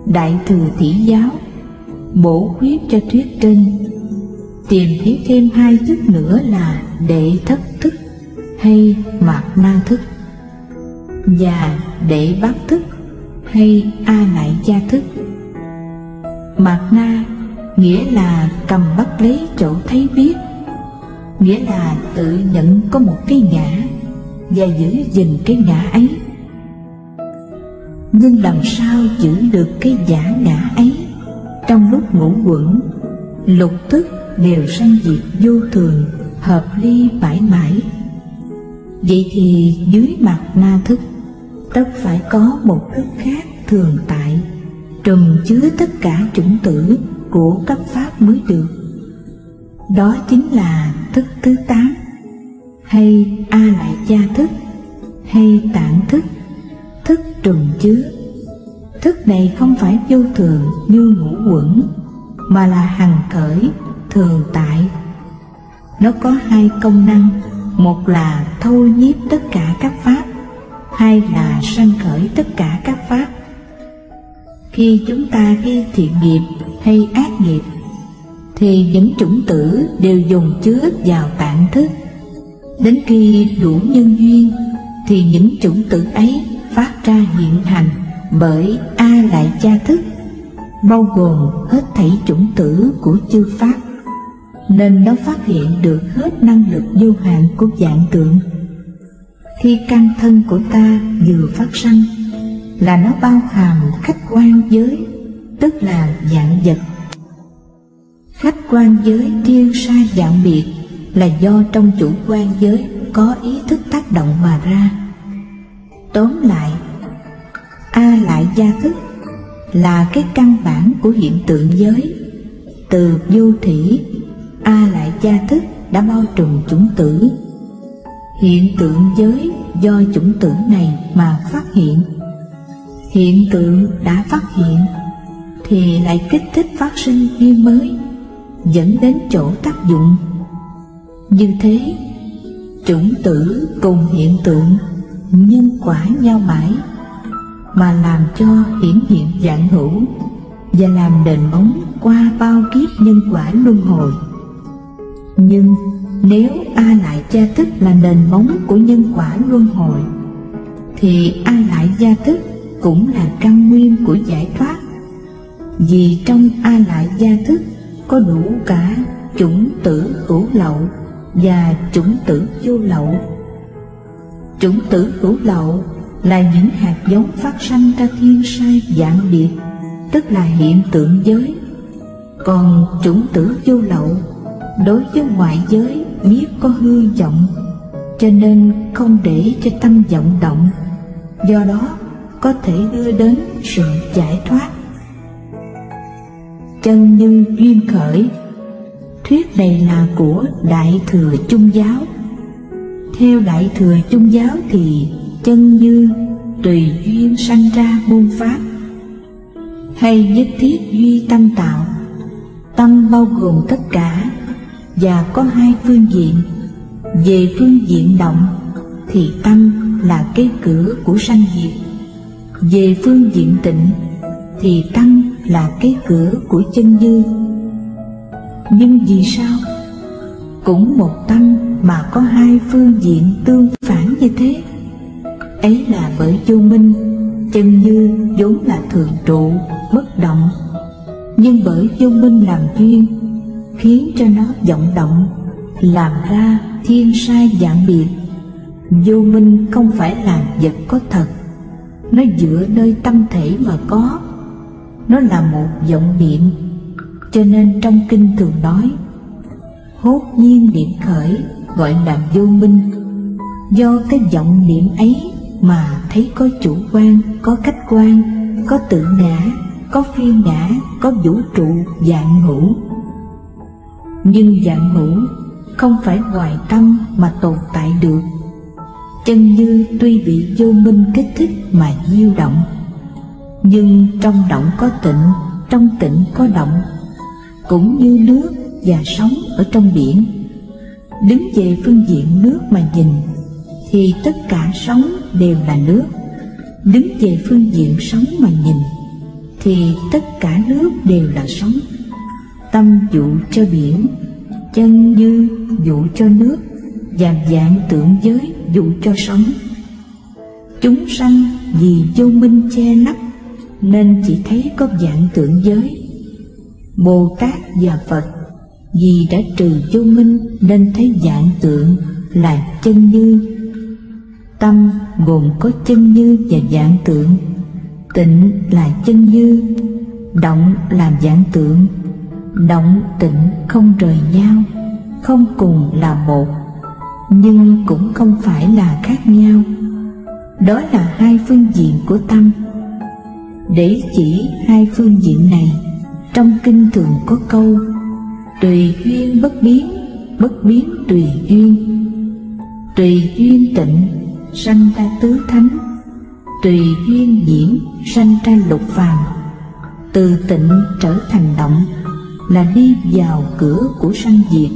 Đại Thừa Tỷ giáo bổ khuyết cho thuyết trên, tìm thấy thêm 2 thức nữa là đệ thất thức hay mạt na thức, và đệ bát thức hay A Lại Gia thức. Mạt na nghĩa là cầm bắt lấy chỗ thấy biết, nghĩa là tự nhận có một cái ngã và giữ gìn cái ngã ấy. Nhưng làm sao giữ được cái giả ngã ấy trong lúc ngũ uẩn, lục thức đều sanh diệt vô thường, hợp ly mãi mãi? Vậy thì dưới mạt na thức tất phải có một thức khác thường tại, trùm chứa tất cả chủng tử của các pháp mới được. Đó chính là thức thứ 8, hay A Lại Gia thức, hay tạng thức, thức trùm chứa. Thức này không phải vô thường như ngũ uẩn, mà là hằng khởi, thường tại. Nó có 2 công năng, một là thôi nhiếp tất cả các pháp, 2 là sanh khởi tất cả các pháp. Khi chúng ta gây thiện nghiệp hay ác nghiệp, thì những chủng tử đều dùng chứa vào tạng thức. Đến khi đủ nhân duyên, thì những chủng tử ấy phát ra hiện hành bởi A Lại Gia thức, bao gồm hết thảy chủng tử của chư pháp, nên nó phát hiện được hết năng lực vô hạn của vạn tượng. Khi căn thân của ta vừa phát sanh, là nó bao hàm khách quan giới, tức là vạn vật. Khách quan giới thiên sai vạn biệt là do trong chủ quan giới có ý thức tác động mà ra. Tóm lại, A Lại Gia thức là cái căn bản của hiện tượng giới. Từ vô thủy, A Lại Gia thức đã bao trùm chủng tử. Hiện tượng giới do chủng tử này mà phát hiện. Hiện tượng đã phát hiện thì lại kích thích phát sinh duyên mới, dẫn đến chỗ tác dụng. Như thế, chủng tử cùng hiện tượng nhân quả nhau mãi, mà làm cho hiển hiện vạn hữu, và làm nền móng qua bao kiếp nhân quả luân hồi. Nhưng nếu A Lại Gia thức là nền móng của nhân quả luân hồi, thì A Lại Gia thức cũng là căn nguyên của giải thoát. Vì trong A Lại Gia thức có đủ cả chủng tử hữu lậu và chủng tử vô lậu. Chủng tử hữu lậu là những hạt giống phát sanh ra thiên sai vạn biệt, tức là hiện tượng giới. Còn chủng tử vô lậu đối với ngoại giới biết có hư vọng, cho nên không để cho tâm vọng động, do đó có thể đưa đến sự giải thoát. Chân như duyên khởi. Thuyết này là của Đại Thừa Chung Giáo. Theo Đại Thừa Chung Giáo thì chân như tùy duyên sanh ra môn pháp, hay nhất thiết duy tâm tạo. Tâm bao gồm tất cả và có hai phương diện. Về phương diện động thì tâm là cái cửa của sanh diệt. Về phương diện tịnh thì tâm là cái cửa của chân như. Nhưng vì sao? Cũng một tâm mà có hai phương diện tương phản như thế. Ấy là bởi vô minh. Chân như vốn là thường trụ, bất động, nhưng bởi vô minh làm duyên, khiến cho nó vọng động, làm ra thiên sai dạng biệt. Vô minh không phải là vật có thật, nó dựa nơi tâm thể mà có, nó là một vọng niệm. Cho nên trong kinh thường nói hốt nhiên niệm khởi gọi là vô minh. Do cái vọng niệm ấy mà thấy có chủ quan, có khách quan, có tự ngã, có phiên ngã, có vũ trụ vạn hữu. Nhưng vạn hữu không phải ngoài tâm mà tồn tại được. Chân như tuy bị vô minh kích thích mà diêu động, nhưng trong động có tịnh, trong tịnh có động, cũng như nước và sóng ở trong biển. Đứng về phương diện nước mà nhìn thì tất cả sóng đều là nước. Đứng về phương diện sóng mà nhìn thì tất cả nước đều là sóng. Tâm dụ cho biển, chân như dụ cho nước, và vạn tượng giới dụ cho sóng. Chúng sanh vì vô minh che lấp nên chỉ thấy có vạn tượng giới. Bồ Tát và Phật vì đã trừ vô minh nên thấy vạn tượng là chân như. Tâm gồm có chân như và vạn tượng. Tịnh là chân như, động là vạn tượng. Động tịnh không rời nhau, không cùng là một, nhưng cũng không phải là khác nhau. Đó là hai phương diện của tâm. Để chỉ hai phương diện này, trong kinh thường có câu tùy duyên bất biến, bất biến tùy duyên. Tùy duyên tịnh sanh ra tứ thánh, tùy duyên nhiễm sanh ra lục phàm. Từ tịnh trở thành động là đi vào cửa của sanh diệt,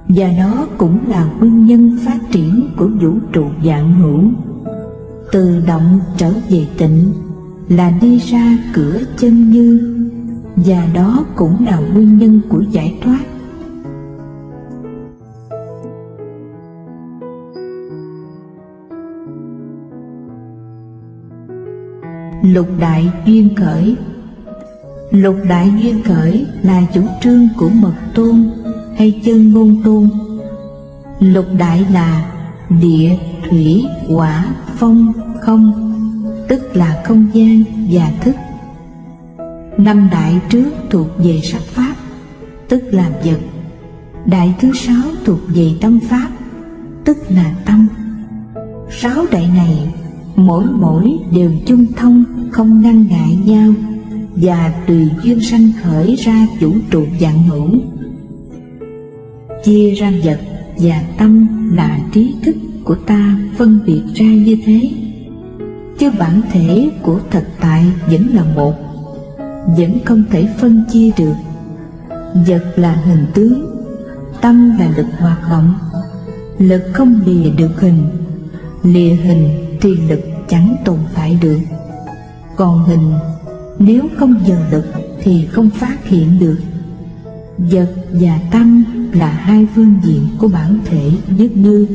và đó cũng là nguyên nhân phát triển của vũ trụ vạn hữu. Từ động trở về tịnh là đi ra cửa chân như, và đó cũng là nguyên nhân của giải thoát. Lục đại duyên khởi. Lục đại duyên khởi là chủ trương của Mật Tôn hay Chân Ngôn Tôn. Lục đại là địa, thủy, hỏa, phong, không, tức là không gian và thức. Năm đại trước thuộc về sắc pháp, tức là vật. Đại thứ sáu thuộc về tâm pháp, tức là tâm. Sáu đại này mỗi đều chung thông, không ngăn ngại nhau, và tùy duyên sanh khởi ra vũ trụ vạn hữu. Chia ra vật và tâm là trí thức của ta phân biệt ra như thế, chứ bản thể của thực tại vẫn là một, vẫn không thể phân chia được. Vật là hình tướng, tâm là lực hoạt động. Lực không lìa được hình, lìa hình thì lực chẳng tồn tại được. Còn hình nếu không dần lực thì không phát hiện được. Vật và tâm là hai phương diện của bản thể nhất như.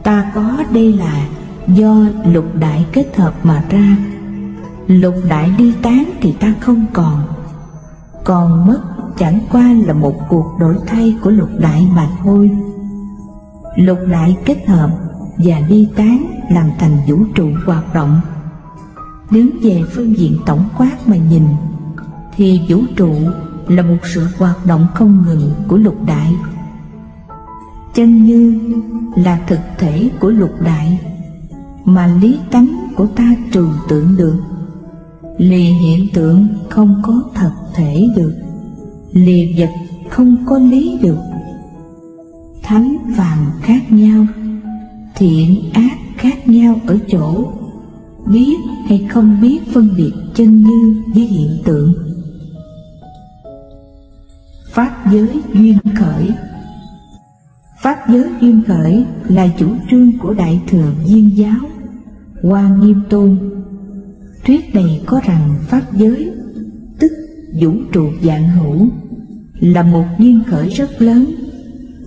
Ta có đây là do lục đại kết hợp mà ra. Lục đại ly tán thì ta không còn mất chẳng qua là một cuộc đổi thay của lục đại mà thôi. Lục đại kết hợp và ly tán làm thành vũ trụ hoạt động. Đứng về phương diện tổng quát mà nhìn thì vũ trụ là một sự hoạt động không ngừng của lục đại. chân như là thực thể của lục đại, mà lý tánh của ta trừu tượng được. Lìa hiện tượng không có thật thể được, lìa vật không có lý được. Thánh phàm khác nhau, thiện ác khác nhau ở chỗ biết hay không biết phân biệt chân như với hiện tượng. Pháp giới duyên khởi. Pháp giới duyên khởi là chủ trương của Đại Thừa Viên Giáo Hoa Nghiêm Tôn. Thuyết này có rằng pháp giới, tức vũ trụ vạn hữu, là một duyên khởi rất lớn,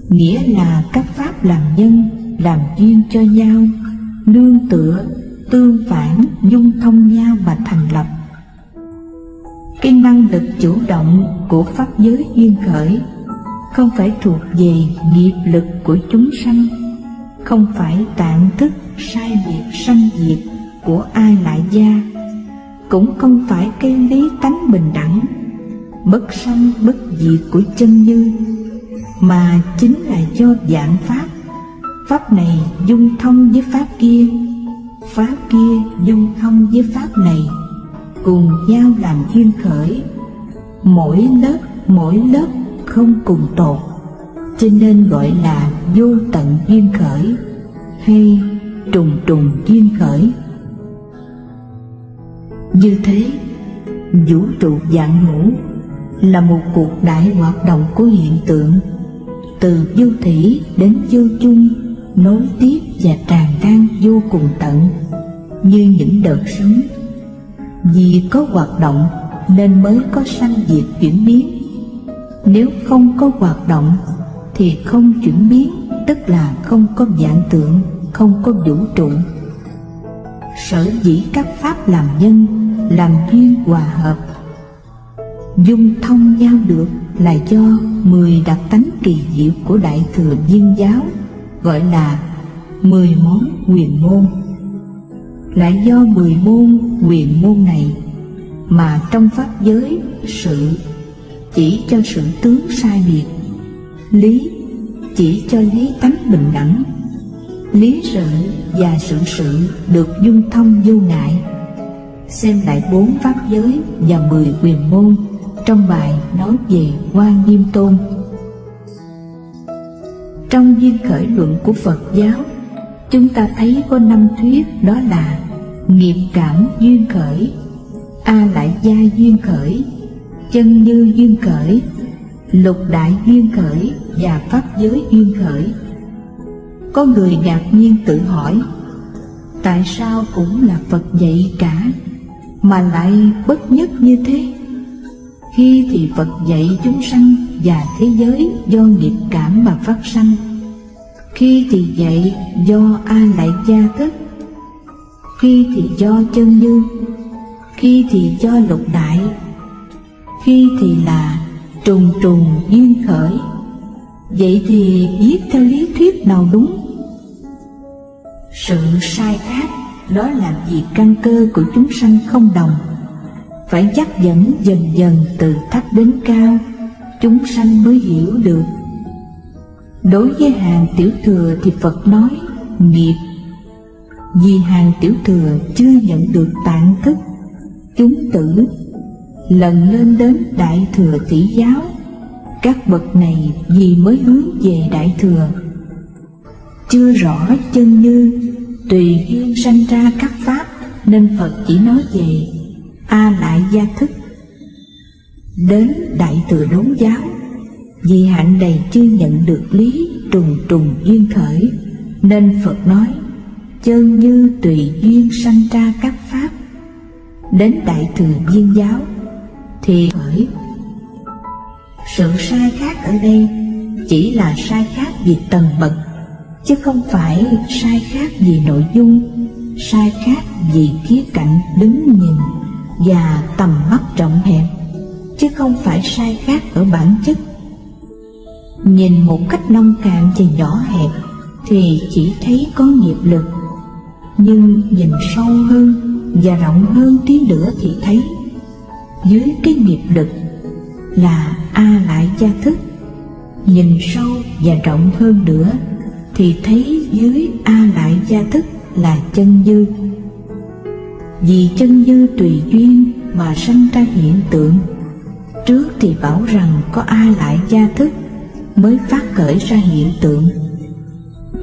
nghĩa là các pháp làm nhân, làm duyên cho nhau, nương tựa, tương phản, dung thông nhau mà thành lập. Cái năng lực chủ động của pháp giới duyên khởi không phải thuộc về nghiệp lực của chúng sanh, không phải tạng thức sai biệt sanh diệt của ai lại gia, cũng không phải cái lý tánh bình đẳng, bất sanh bất diệt của chân như, mà chính là do vạn pháp. Pháp này dung thông với pháp kia, pháp kia dung thông với pháp này, cùng nhau làm duyên khởi. Mỗi lớp không cùng tột, cho nên gọi là vô tận duyên khởi hay trùng trùng duyên khởi. Như thế, vũ trụ vạn hữu là một cuộc đại hoạt động của hiện tượng, từ vô thủy đến vô chung, nối tiếp và tràn lan vô cùng tận, như những đợt sóng. Vì có hoạt động nên mới có sanh diệt chuyển biến. Nếu không có hoạt động thì không chuyển biến, tức là không có vạn tượng, không có vũ trụ. Sở dĩ các pháp làm nhân, làm duyên hòa hợp, dung thông nhau được là do 10 đặc tánh kỳ diệu của Đại Thừa Viên Giáo, gọi là 10 món huyền môn. Lại do 10 môn huyền môn này mà trong pháp giới sự chỉ cho sự tướng sai biệt, lý chỉ cho lý tánh bình đẳng, lý sự và sự được dung thông vô ngại. Xem lại 4 pháp giới và 10 huyền môn trong bài nói về Hoa Nghiêm Tôn. Trong duyên khởi luận của Phật giáo, chúng ta thấy có 5 thuyết, đó là nghiệp cảm duyên khởi, a lại gia duyên khởi, chân như duyên khởi, lục đại duyên khởi và pháp giới duyên khởi. Có người ngạc nhiên tự hỏi, tại sao cũng là Phật dạy cả mà lại bất nhất như thế? Khi thì Phật dạy chúng sanh và thế giới do nghiệp cảm mà phát sanh, khi thì dạy do a lại gia thức, khi thì do chân như, khi thì do lục đại, khi thì là trùng trùng duyên khởi. Vậy thì viết theo lý thuyết nào đúng? Sự sai khác đó là vì căn cơ của chúng sanh không đồng, phải dắt dẫn dần dần từ thấp đến cao, chúng sanh mới hiểu được. Đối với hàng tiểu thừa thì Phật nói nghiệp, vì hàng tiểu thừa chưa nhận được tạng thức, chúng tử. Lần lên đến Đại Thừa Tỷ Giáo, các bậc này vì mới hướng về Đại Thừa, chưa rõ chân như, tùy duyên sanh ra các pháp, nên Phật chỉ nói về a lại gia thức. Đến Đại Thừa Đốn Giáo, vì hạnh này chưa nhận được lý trùng trùng duyên khởi, nên Phật nói chân như tùy duyên sanh ra các pháp. Đến Đại Thừa Viên Giáo thì khởi. Sự sai khác ở đây chỉ là sai khác về tầng bậc, chứ không phải sai khác về nội dung, sai khác về khía cạnh đứng nhìn và tầm mắt rộng hẹp, chứ không phải sai khác ở bản chất. Nhìn một cách nông cạn và nhỏ hẹp thì chỉ thấy có nghiệp lực, nhưng nhìn sâu hơn và rộng hơn tí nữa thì thấy dưới cái nghiệp lực là a lại gia thức, Nhìn sâu và rộng hơn nữa thì thấy dưới A Lại Gia Thức là chân dư. Vì chân dư tùy duyên mà sanh ra hiện tượng. Trước thì bảo rằng có A Lại Gia Thức mới phát khởi ra hiện tượng.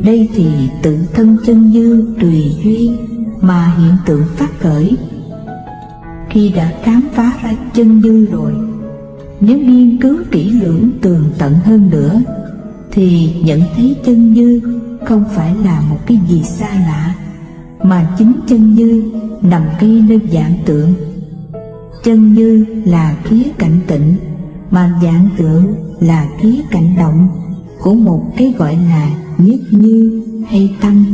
Đây thì tự thân chân dư tùy duyên mà hiện tượng phát khởi. Khi đã khám phá ra chân dư rồi, nếu nghiên cứu kỹ lưỡng tường tận hơn nữa thì nhận thấy chân dư không phải là một cái gì xa lạ, mà chính chân dư nằm ngay nơi vạn tượng. Chân dư là khía cạnh tịnh, mà vạn tượng là khía cạnh động của một cái gọi là nhất như hay tâm.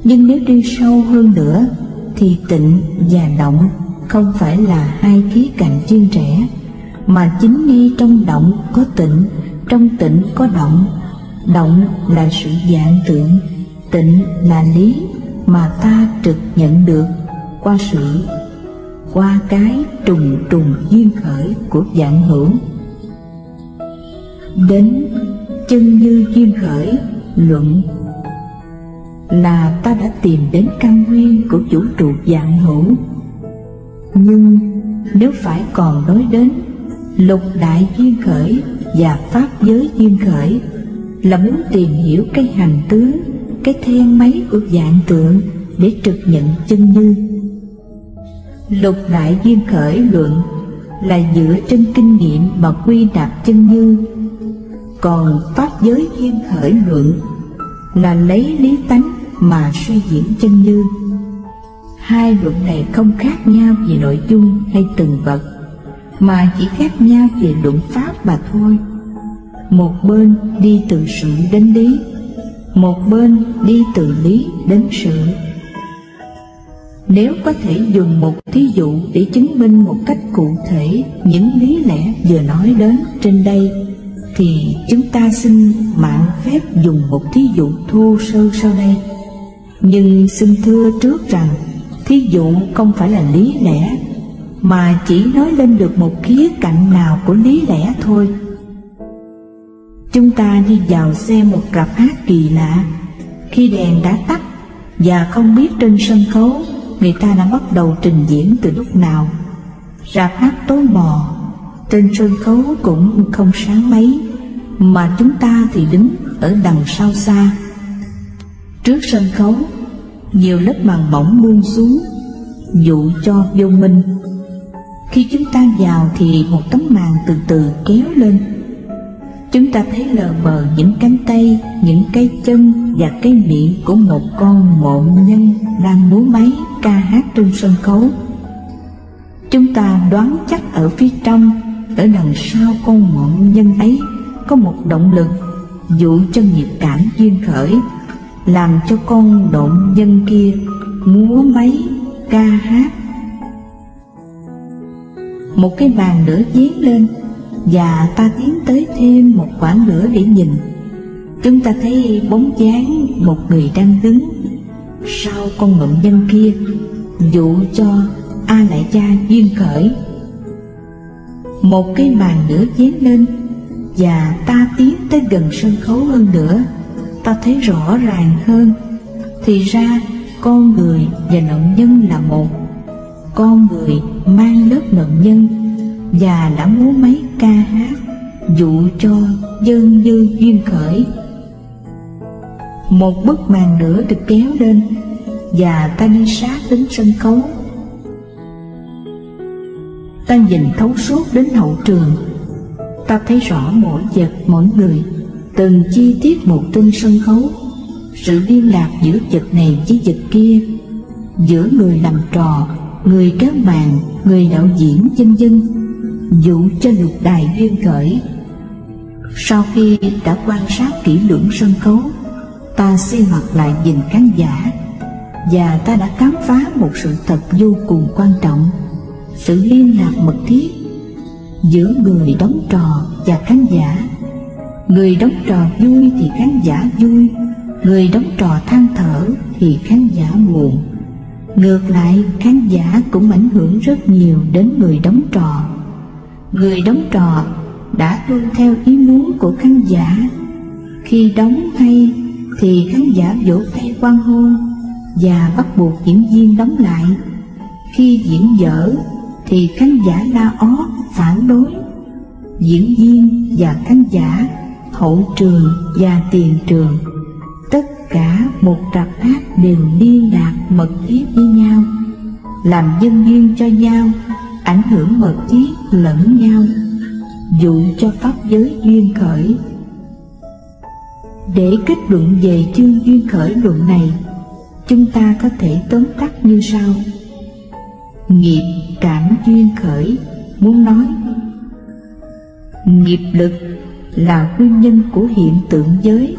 Nhưng nếu đi sâu hơn nữa thì tịnh và động không phải là hai khía cạnh riêng rẽ, mà chính ngay trong động có tịnh, trong tịnh có động. Động là sự vạn tượng, tịnh là lý mà ta trực nhận được qua cái trùng trùng duyên khởi của vạn hữu. Đến chân như duyên khởi luận là ta đã tìm đến căn nguyên của vũ trụ vạn hữu. Nhưng nếu phải còn nói đến lục đại duyên khởi và pháp giới duyên khởi, là muốn tìm hiểu cái hành tướng, cái then máy của vạn tượng để trực nhận chân như. Lục đại duyên khởi luận là dựa trên kinh nghiệm mà quy nạp chân như. Còn pháp giới duyên khởi luận là lấy lý tánh mà suy diễn chân như. Hai luận này không khác nhau về nội dung hay từng vật, mà chỉ khác nhau về luận pháp mà thôi. Một bên đi từ sự đến lý, một bên đi từ lý đến sự. Nếu có thể dùng một thí dụ để chứng minh một cách cụ thể những lý lẽ vừa nói đến trên đây, thì chúng ta xin mạn phép dùng một thí dụ thô sơ sau đây. Nhưng xin thưa trước rằng thí dụ không phải là lý lẽ, mà chỉ nói lên được một khía cạnh nào của lý lẽ thôi. Chúng ta đi vào xem một rạp hát kỳ lạ. Khi đèn đã tắt và không biết trên sân khấu người ta đã bắt đầu trình diễn từ lúc nào, rạp hát tối mò, trên sân khấu cũng không sáng mấy, mà chúng ta thì đứng ở đằng sau xa. Trước sân khấu, nhiều lớp màn mỏng buông xuống dụ cho vô minh. Khi chúng ta vào thì một tấm màn từ từ kéo lên. Chúng ta thấy lờ mờ những cánh tay, những cái chân và cái miệng của một con mộn nhân đang múa máy ca hát trên sân khấu. Chúng ta đoán chắc ở phía trong, ở đằng sau con mộn nhân ấy có một động lực dụ cho nghiệp cảm duyên khởi, làm cho con mộn nhân kia múa máy ca hát. Một cái bàn nữa dán lên, và ta tiến tới thêm một khoảng nữa để nhìn. Chúng ta thấy bóng dáng một người đang đứng sau con mộn nhân kia, dụ cho A Lại Gia duyên khởi. Một cái bàn nữa dán lên, và ta tiến tới gần sân khấu hơn nữa, ta thấy rõ ràng hơn. Thì ra con người và nạn nhân là một. Con người mang lớp nạn nhân và đã múa máy ca hát dụ cho dân dư duyên khởi. Một bức màn nữa được kéo lên, và ta đi sát đến sân khấu. Ta nhìn thấu suốt đến hậu trường. Ta thấy rõ mỗi vật mỗi người, từng chi tiết một trên sân khấu, sự liên lạc giữa vật này với vật kia, giữa người làm trò, người kéo màn, người đạo diễn, vân vân, dụ cho lục đài duyên khởi. Sau khi đã quan sát kỹ lưỡng sân khấu, ta xoay mặt lại nhìn khán giả, và ta đã khám phá một sự thật vô cùng quan trọng, sự liên lạc mật thiết giữa người đóng trò và khán giả. Người đóng trò vui thì khán giả vui, người đóng trò than thở thì khán giả buồn. Ngược lại, khán giả cũng ảnh hưởng rất nhiều đến người đóng trò. Người đóng trò đã tuân theo ý muốn của khán giả. Khi đóng hay thì khán giả vỗ tay hoan hô và bắt buộc diễn viên đóng lại. Khi diễn dở thì khán giả la ó phản đối. Diễn viên và khán giả, hậu trường và tiền trường, tất cả một rạp hát đều liên lạc mật thiết với nhau, làm nhân duyên cho nhau, ảnh hưởng mật thiết lẫn nhau, dụ cho pháp giới duyên khởi. Để kết luận về chương duyên khởi luận này, chúng ta có thể tóm tắt như sau. Nghiệp cảm duyên khởi muốn nói nghiệp lực là nguyên nhân của hiện tượng giới,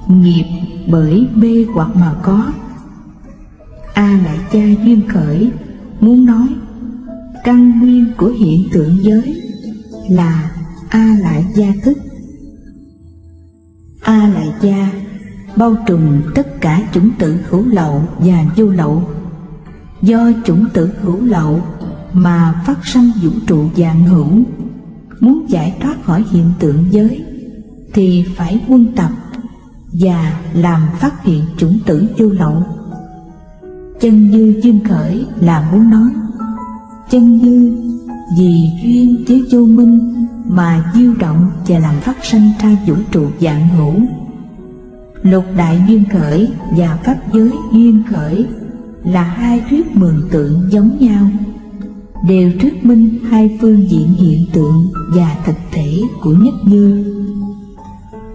nghiệp bởi mê hoặc mà có. A lại gia duyên khởi muốn nói căn nguyên của hiện tượng giới là A lại gia thức. A lại gia bao trùm tất cả chủng tử hữu lậu và vô lậu. Do chủng tử hữu lậu mà phát sanh vũ trụ vạn hữu. Muốn giải thoát khỏi hiện tượng giới thì phải quân tập và làm phát hiện chủng tử vô lậu. Chân như duyên khởi là muốn nói chân như vì duyên thiếu vô minh mà diêu động và làm phát sanh ra vũ trụ vạn hữu. Lục đại duyên khởi và pháp giới duyên khởi là hai thuyết mường tượng giống nhau, đều thuyết minh hai phương diện hiện tượng và thực thể của nhất như.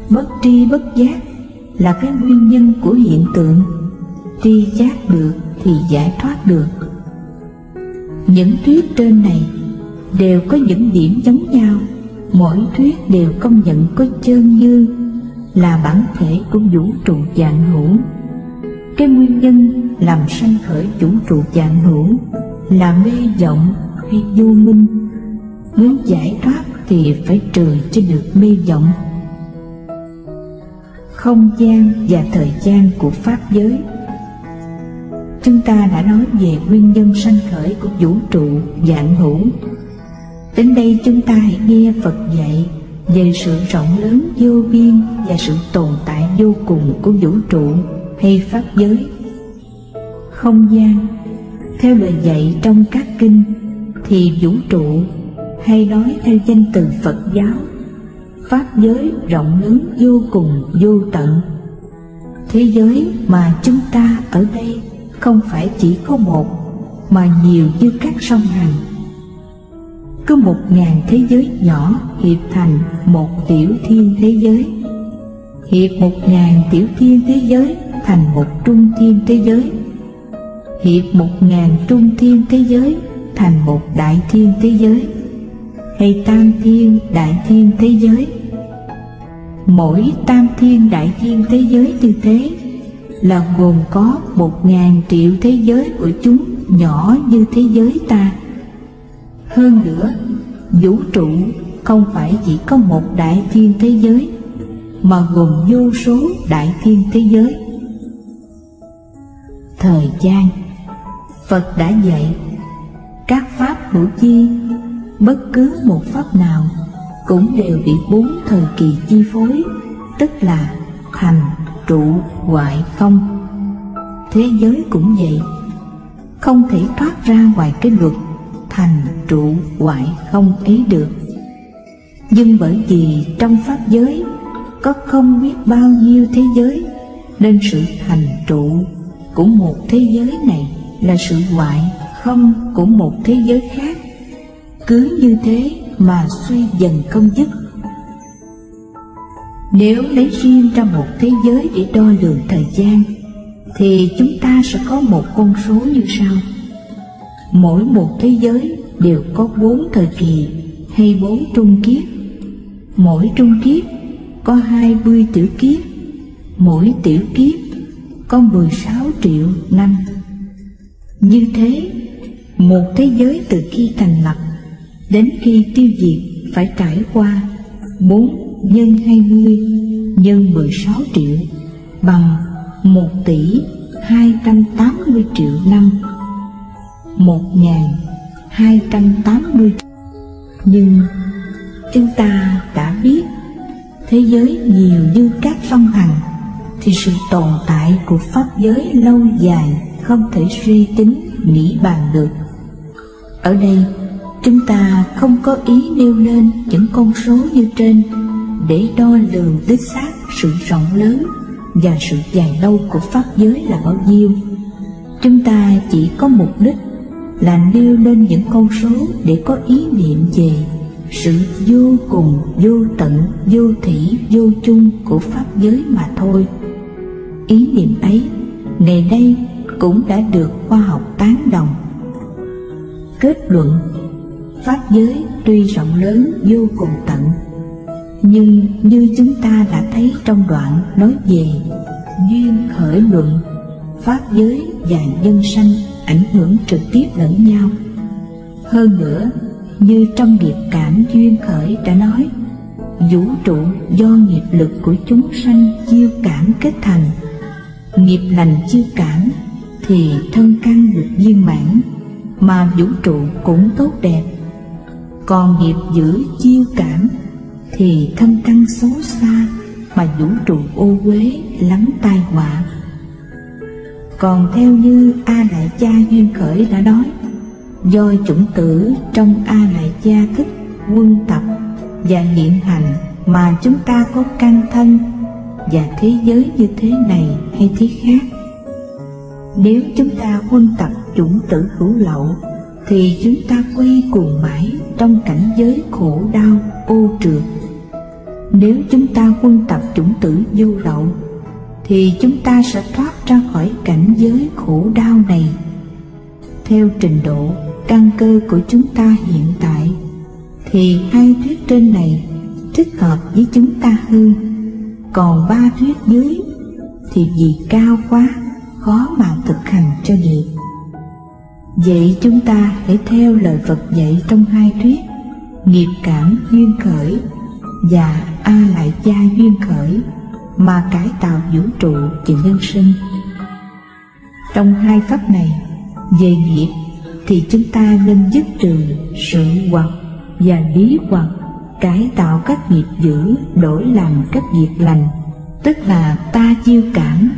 Bất tri bất giác là cái nguyên nhân của hiện tượng, tri giác được thì giải thoát được. Những thuyết trên này đều có những điểm giống nhau, mỗi thuyết đều công nhận có chân như là bản thể của vũ trụ vạn hữu. Cái nguyên nhân làm sanh khởi vũ trụ vạn hữu là mê vọng hay vô minh. Muốn giải thoát thì phải trừ cho được mê vọng. Không gian và thời gian của pháp giới. Chúng ta đã nói về nguyên nhân sanh khởi của vũ trụ vạn hữu. Đến đây chúng ta hãy nghe Phật dạy về sự rộng lớn vô biên và sự tồn tại vô cùng của vũ trụ hay pháp giới. Không gian, theo lời dạy trong các kinh, thì vũ trụ, hay nói theo danh từ Phật giáo, pháp giới rộng lớn vô cùng vô tận. Thế giới mà chúng ta ở đây không phải chỉ có một, mà nhiều như các sông Hằng. Cứ 1000 thế giới nhỏ hiệp thành một tiểu thiên thế giới, hiệp 1000 tiểu thiên thế giới thành một trung thiên thế giới, hiệp 1000 trung thiên thế giới thành một đại thiên thế giới, hay tam thiên đại thiên thế giới. Mỗi tam thiên đại thiên thế giới như thế là gồm có 1000 triệu thế giới của chúng nhỏ như thế giới ta. Hơn nữa, vũ trụ không phải chỉ có một đại thiên thế giới, mà gồm vô số đại thiên thế giới. Thời gian, Phật đã dạy các pháp hữu chi, bất cứ một pháp nào cũng đều bị 4 thời kỳ chi phối, tức là thành, trụ, hoại, không. Thế giới cũng vậy, không thể thoát ra ngoài cái luật thành, trụ, hoại, không ấy được. Nhưng bởi vì trong pháp giới có không biết bao nhiêu thế giới, nên sự thành trụ của một thế giới này là sự hoại không của một thế giới khác. Cứ như thế mà suy dần không dứt. Nếu lấy riêng ra một thế giới để đo lường thời gian, thì chúng ta sẽ có một con số như sau. Mỗi một thế giới đều có 4 thời kỳ hay 4 trung kiếp. Mỗi trung kiếp có 20 tiểu kiếp. Mỗi tiểu kiếp có 16 triệu năm. Như thế, một thế giới từ khi thành lập đến khi tiêu diệt phải trải qua 4 nhân 20 nhân 16 triệu bằng 1.280 triệu năm. 1.280. Nhưng chúng ta đã biết thế giới nhiều như các sông Hằng, thì sự tồn tại của pháp giới lâu dài không thể suy tính nghĩ bàn được. Ở đây chúng ta không có ý nêu lên những con số như trên để đo lường đích xác sự rộng lớn và sự dài lâu của pháp giới là bao nhiêu. Chúng ta chỉ có mục đích là nêu lên những con số để có ý niệm về sự vô cùng, vô tận, vô thủy, vô chung của pháp giới mà thôi. Ý niệm ấy ngày nay cũng đã được khoa học tán đồng. Kết luận: pháp giới tuy rộng lớn vô cùng tận, nhưng như chúng ta đã thấy trong đoạn nói về duyên khởi luận, pháp giới và nhân sanh ảnh hưởng trực tiếp lẫn nhau. Hơn nữa, như trong nghiệp cảm duyên khởi đã nói, vũ trụ do nghiệp lực của chúng sanh chiêu cảm kết thành. Nghiệp lành chiêu cảm thì thân căn được viên mãn, mà vũ trụ cũng tốt đẹp. Còn nghiệp dữ chiêu cảm thì thân căn xấu xa, mà vũ trụ ô uế lắm tai họa. Còn theo như A Lại Gia duyên khởi đã nói, do chủng tử trong A Lại Gia thức quân tập và hiện hành mà chúng ta có căn thân và thế giới như thế này hay thế khác. Nếu chúng ta huân tập chủng tử hữu lậu thì chúng ta quay cuồng mãi trong cảnh giới khổ đau ô trượt. Nếu chúng ta huân tập chủng tử vô lậu thì chúng ta sẽ thoát ra khỏi cảnh giới khổ đau này. Theo trình độ căn cơ của chúng ta hiện tại thì hai thuyết trên này thích hợp với chúng ta hơn. Còn ba thuyết dưới thì vì cao quá, khó mà thực hành cho được. Vậy chúng ta hãy theo lời Phật dạy trong hai thuyết nghiệp cảm duyên khởi và A Lại Gia duyên khởi mà cải tạo vũ trụ và nhân sinh. Trong hai pháp này, về nghiệp thì chúng ta nên dứt trừ sự hoặc và lý hoặc, cải tạo các nghiệp dữ đổi làm các việc lành, tức là ta chiêu cảm,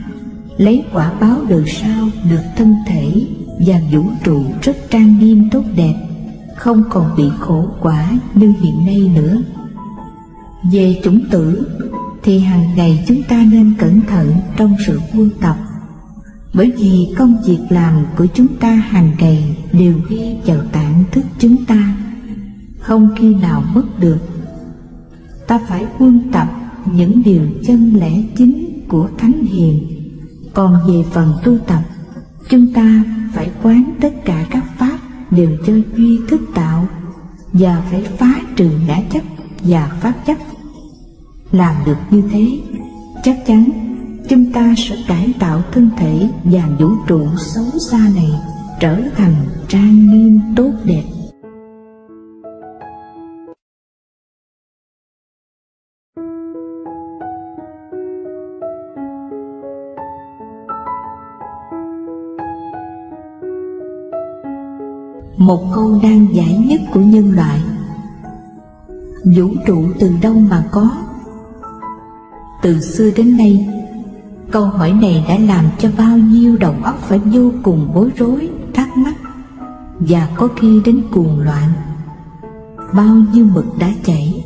lấy quả báo đời sau được thân thể và vũ trụ rất trang nghiêm tốt đẹp, không còn bị khổ quả như hiện nay nữa. Về chủng tử thì hàng ngày chúng ta nên cẩn thận trong sự huân tập, bởi vì công việc làm của chúng ta hàng ngày đều ghi vào tạng thức chúng ta, không khi nào mất được. Ta phải huân tập những điều chân lẽ chính của thánh hiền. Còn về phần tu tập, chúng ta phải quán tất cả các pháp đều cho duy thức tạo, và phải phá trừ ngã chấp và pháp chấp. Làm được như thế, chắc chắn chúng ta sẽ cải tạo thân thể và vũ trụ xấu xa này trở thành trang nghiêm tốt đẹp. Một câu nan giải nhất của nhân loại: vũ trụ từ đâu mà có? Từ xưa đến nay, câu hỏi này đã làm cho bao nhiêu đầu óc phải vô cùng bối rối, thắc mắc, và có khi đến cuồng loạn. Bao nhiêu mực đã chảy,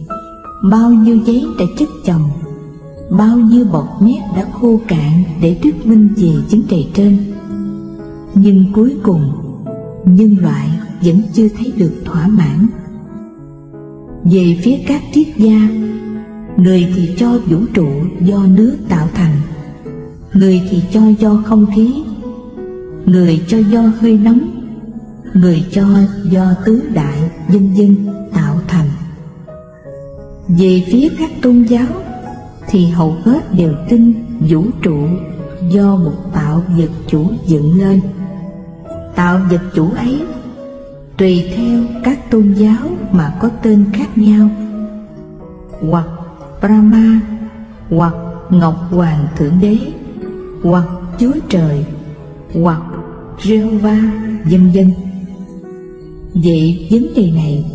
bao nhiêu giấy đã chất chồng, bao nhiêu bọt mép đã khô cạn để thuyết minh về vấn đề trên. Nhưng cuối cùng, nhân loại vẫn chưa thấy được thỏa mãn. Về phía các triết gia, người thì cho vũ trụ do nước tạo thành, người thì cho do không khí, người cho do hơi nóng, người cho do tứ đại vân vân tạo thành. Về phía các tôn giáo thì hầu hết đều tin vũ trụ do một tạo vật chủ dựng lên. Tạo vật chủ ấy tùy theo các tôn giáo mà có tên khác nhau, hoặc Brahma, hoặc Ngọc Hoàng Thượng Đế, hoặc Chúa Trời, hoặc Jehovah, vân vân. Vậy vấn đề này,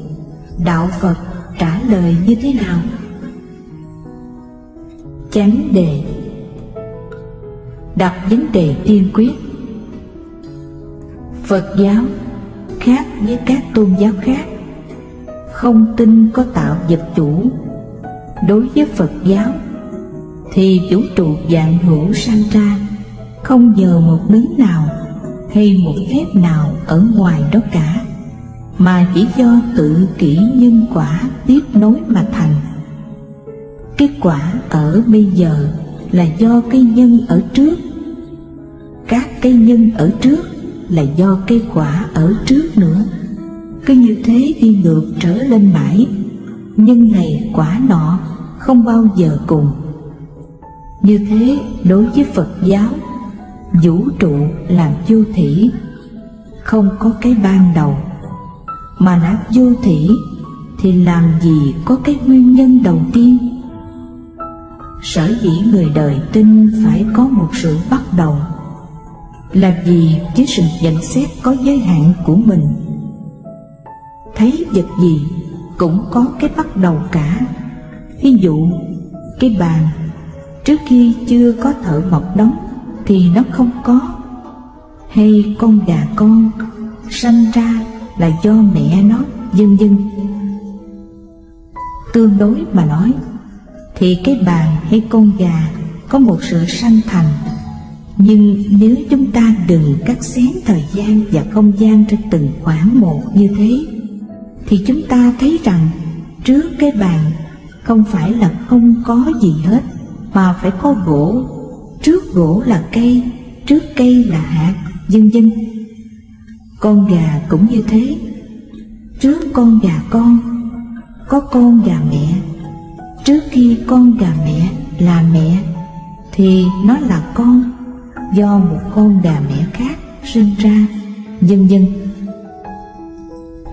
đạo Phật trả lời như thế nào? Chánh đề đặt vấn đề tiên quyết. Phật giáo khác với các tôn giáo khác, không tin có tạo vật chủ. Đối với Phật giáo thì vũ trụ vạn hữu sanh ra không nhờ một đấng nào hay một phép nào ở ngoài đó cả, mà chỉ do tự kỷ nhân quả tiếp nối mà thành. Kết quả ở bây giờ là do cây nhân ở trước, các cây nhân ở trước là do cây quả ở trước nữa. Cứ như thế đi ngược trở lên mãi, nhân này quả nọ không bao giờ cùng. Như thế đối với Phật giáo, vũ trụ làm vô thỉ, không có cái ban đầu. Mà đã vô thỉ thì làm gì có cái nguyên nhân đầu tiên? Sở dĩ người đời tin phải có một sự bắt đầu là vì với sự nhận xét có giới hạn của mình. Thấy vật gì cũng có cái bắt đầu cả. Ví dụ cái bàn trước khi chưa có thợ mộc đóng thì nó không có. Hay con gà con sanh ra là do mẹ nó, vân vân. Tương đối mà nói thì cái bàn hay con gà có một sự sanh thành. Nhưng nếu chúng ta đừng cắt xén thời gian và không gian trên từng khoảng một như thế, thì chúng ta thấy rằng trước cái bàn không phải là không có gì hết, mà phải có gỗ, trước gỗ là cây, trước cây là hạt, vân vân. Con gà cũng như thế, trước con gà con có con gà mẹ, trước khi con gà mẹ là mẹ thì nó là con do một con gà mẹ khác sinh ra, vân vân.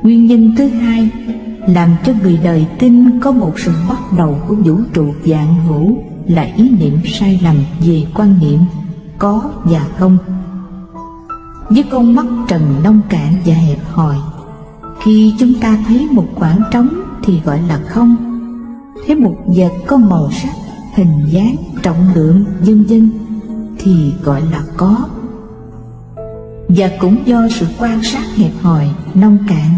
Nguyên nhân thứ hai làm cho người đời tin có một sự bắt đầu của vũ trụ vạn hữu là ý niệm sai lầm về quan niệm có và không. Với con mắt trần nông cạn và hẹp hòi, khi chúng ta thấy một khoảng trống thì gọi là không, thấy một vật có màu sắc, hình dáng, trọng lượng, vân vân thì gọi là có. Và cũng do sự quan sát hẹp hòi, nông cạn,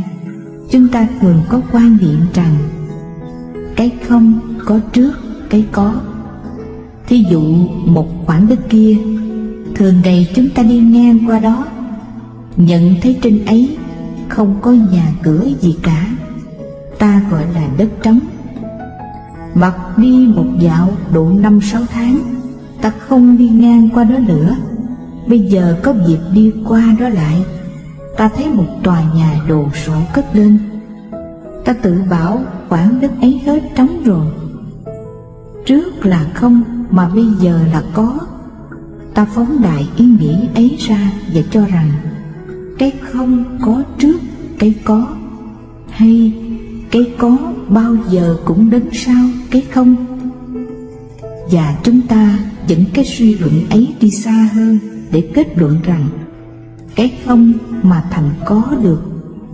chúng ta thường có quan niệm rằng cái không có trước cái có. Thí dụ một khoảng đất kia, thường ngày chúng ta đi ngang qua đó, nhận thấy trên ấy không có nhà cửa gì cả, ta gọi là đất trống. Mặc đi một dạo độ 5-6 tháng, ta không đi ngang qua đó nữa. Bây giờ có dịp đi qua đó lại, ta thấy một tòa nhà đồ sộ cất lên. Ta tự bảo khoảng đất ấy hết trống rồi. Trước là không mà bây giờ là có. Ta phóng đại ý nghĩ ấy ra và cho rằng cái không có trước cái có, hay cái có bao giờ cũng đến sau cái không. Và chúng ta dẫn cái suy luận ấy đi xa hơn để kết luận rằng cái không mà thành có được,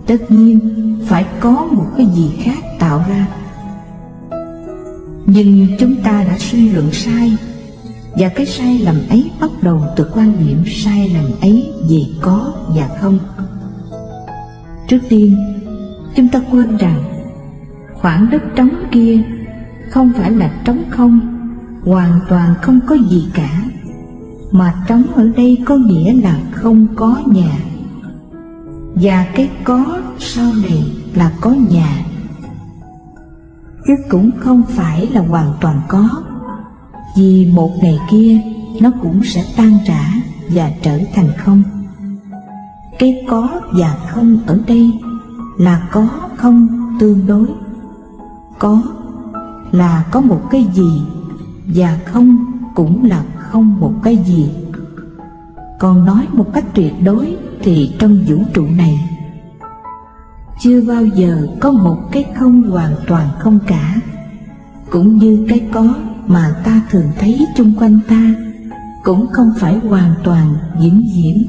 tất nhiên phải có một cái gì khác tạo ra. Nhưng chúng ta đã suy luận sai, và cái sai lầm ấy bắt đầu từ quan niệm sai lầm ấy về có và không. Trước tiên, chúng ta quên rằng khoảng đất trống kia không phải là trống không, hoàn toàn không có gì cả, mà trống ở đây có nghĩa là không có nhà. Và cái có sau này là có nhà, chứ cũng không phải là hoàn toàn có, vì một ngày kia nó cũng sẽ tan rã và trở thành không. Cái có và không ở đây là có không tương đối. Có là có một cái gì, và không cũng là không một cái gì. Còn nói một cách tuyệt đối thì trong vũ trụ này chưa bao giờ có một cái không hoàn toàn không cả. Cũng như cái có mà ta thường thấy chung quanh ta cũng không phải hoàn toàn vĩnh viễn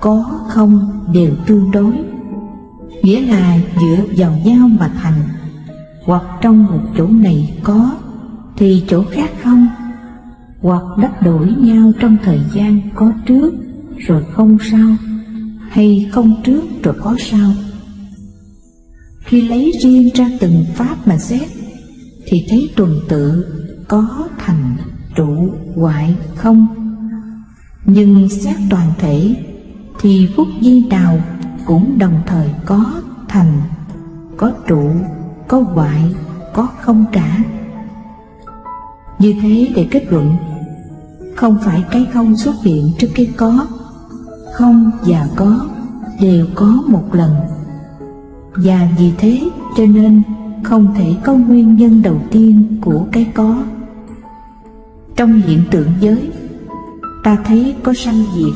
có không đều tương đối, nghĩa là dựa vào nhau mà thành, hoặc trong một chỗ này có thì chỗ khác không, hoặc đắp đổi nhau trong thời gian có trước rồi không sau, hay không trước rồi có sau. Khi lấy riêng ra từng pháp mà xét thì thấy tuần tự có thành trụ hoại không. Nhưng xét toàn thể thì phút giây nào cũng đồng thời có thành, có trụ, có hoại, có không cả. Như thế để kết luận, không phải cái không xuất hiện trước cái có, không và có đều có một lần. Và vì thế cho nên không thể có nguyên nhân đầu tiên của cái có. Trong hiện tượng giới, ta thấy có sanh diệt,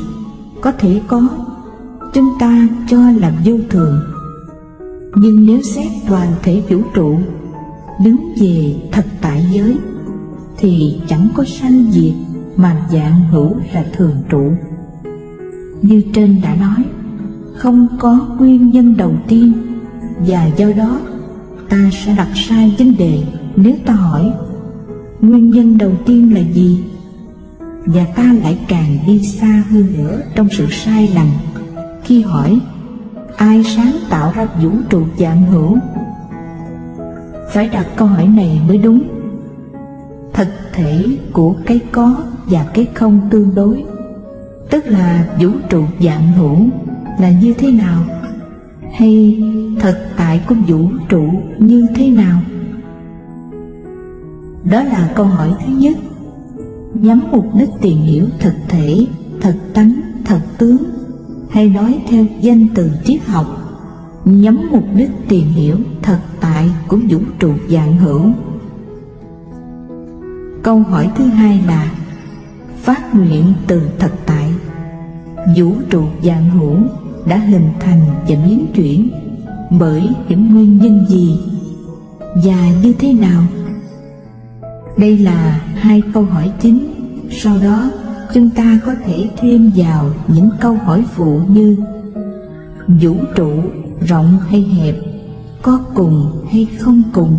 có thể có, chúng ta cho là vô thường. Nhưng nếu xét toàn thể vũ trụ, đứng về thật tại giới, thì chẳng có sanh diệt mà vạn hữu là thường trụ. Như trên đã nói, không có nguyên nhân đầu tiên, và do đó ta sẽ đặt sai vấn đề nếu ta hỏi nguyên nhân đầu tiên là gì, và ta lại càng đi xa hơn nữa trong sự sai lầm khi hỏi ai sáng tạo ra vũ trụ vạn hữu. Phải đặt câu hỏi này mới đúng. Thực thể của cái có và cái không tương đối, tức là vũ trụ vạn hữu là như thế nào, hay thực tại của vũ trụ như thế nào? Đó là câu hỏi thứ nhất, nhắm mục đích tìm hiểu thực thể, thật tánh, thật tướng, hay nói theo danh từ triết học, nhắm mục đích tìm hiểu thật tại của vũ trụ vạn hữu. Câu hỏi thứ hai là phát nguyện từ thật tại, vũ trụ vạn hữu đã hình thành và biến chuyển bởi những nguyên nhân gì và như thế nào? Đây là hai câu hỏi chính. Sau đó chúng ta có thể thêm vào những câu hỏi phụ như vũ trụ rộng hay hẹp, có cùng hay không cùng.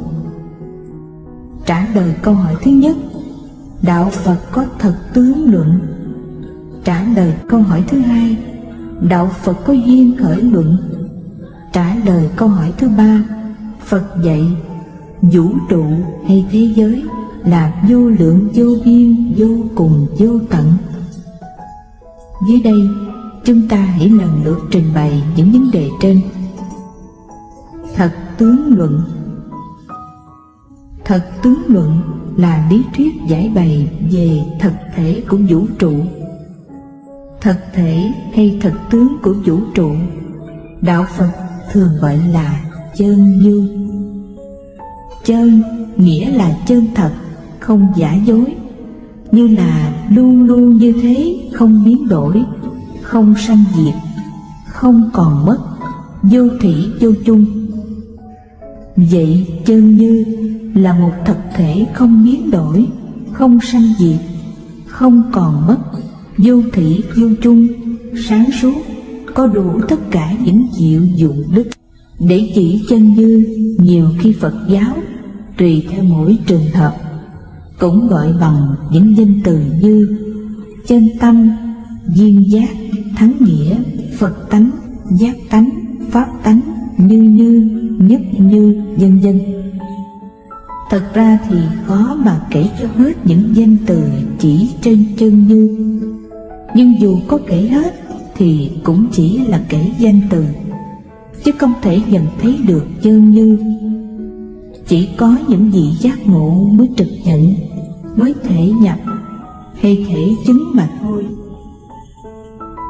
Trả lời câu hỏi thứ nhất, đạo Phật có thật tướng luận. Trả lời câu hỏi thứ hai, đạo Phật có duyên khởi luận. Trả lời câu hỏi thứ ba, Phật dạy vũ trụ hay thế giới là vô lượng vô biên, vô cùng vô tận. Dưới đây chúng ta hãy lần lượt trình bày những vấn đề trên. Thật tướng luận. Thật tướng luận là lý thuyết giải bày về thực thể của vũ trụ. Thực thể hay thực tướng của vũ trụ, đạo Phật thường gọi là chân như. Chân nghĩa là chân thật, không giả dối, như là luôn luôn như thế, không biến đổi, không sanh diệt, không còn mất, vô thủy vô chung. Vậy chân như là một thực thể không biến đổi, không sanh diệt, không còn mất, vô thủy vô chung, sáng suốt, có đủ tất cả những diệu dụng đức. Để chỉ chân như, nhiều khi Phật giáo tùy theo mỗi trường hợp cũng gọi bằng những danh từ như chân tâm, duyên giác, thắng nghĩa, Phật tánh, giác tánh, pháp tánh, như, nhất như, vân vân. Thật ra thì khó mà kể cho hết những danh từ chỉ trên chân như, nhưng dù có kể hết thì cũng chỉ là kể danh từ, chứ không thể nhận thấy được chân như. Chỉ có những vị giác ngộ mới trực nhận, mới thể nhập hay thể chứng mà thôi.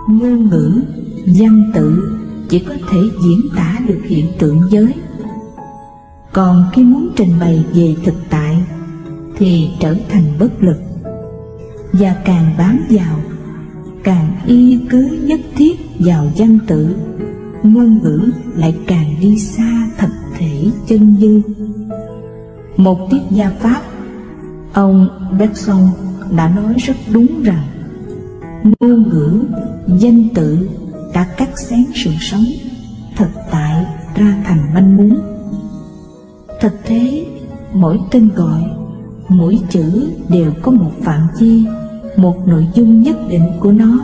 Ngôn ngữ, văn tự chỉ có thể diễn tả được hiện tượng giới. Còn khi muốn trình bày về thực tại thì trở thành bất lực, và càng bám vào, càng y cứ nhất thiết vào văn tự, ngôn ngữ lại càng đi xa thực thể chân như. Một triết gia Pháp, ông Bergson đã nói rất đúng rằng ngôn ngữ, danh tự đã cắt xén sự sống thực tại ra thành manh mún. Thực thế, mỗi tên gọi, mỗi chữ đều có một phạm vi, một nội dung nhất định của nó.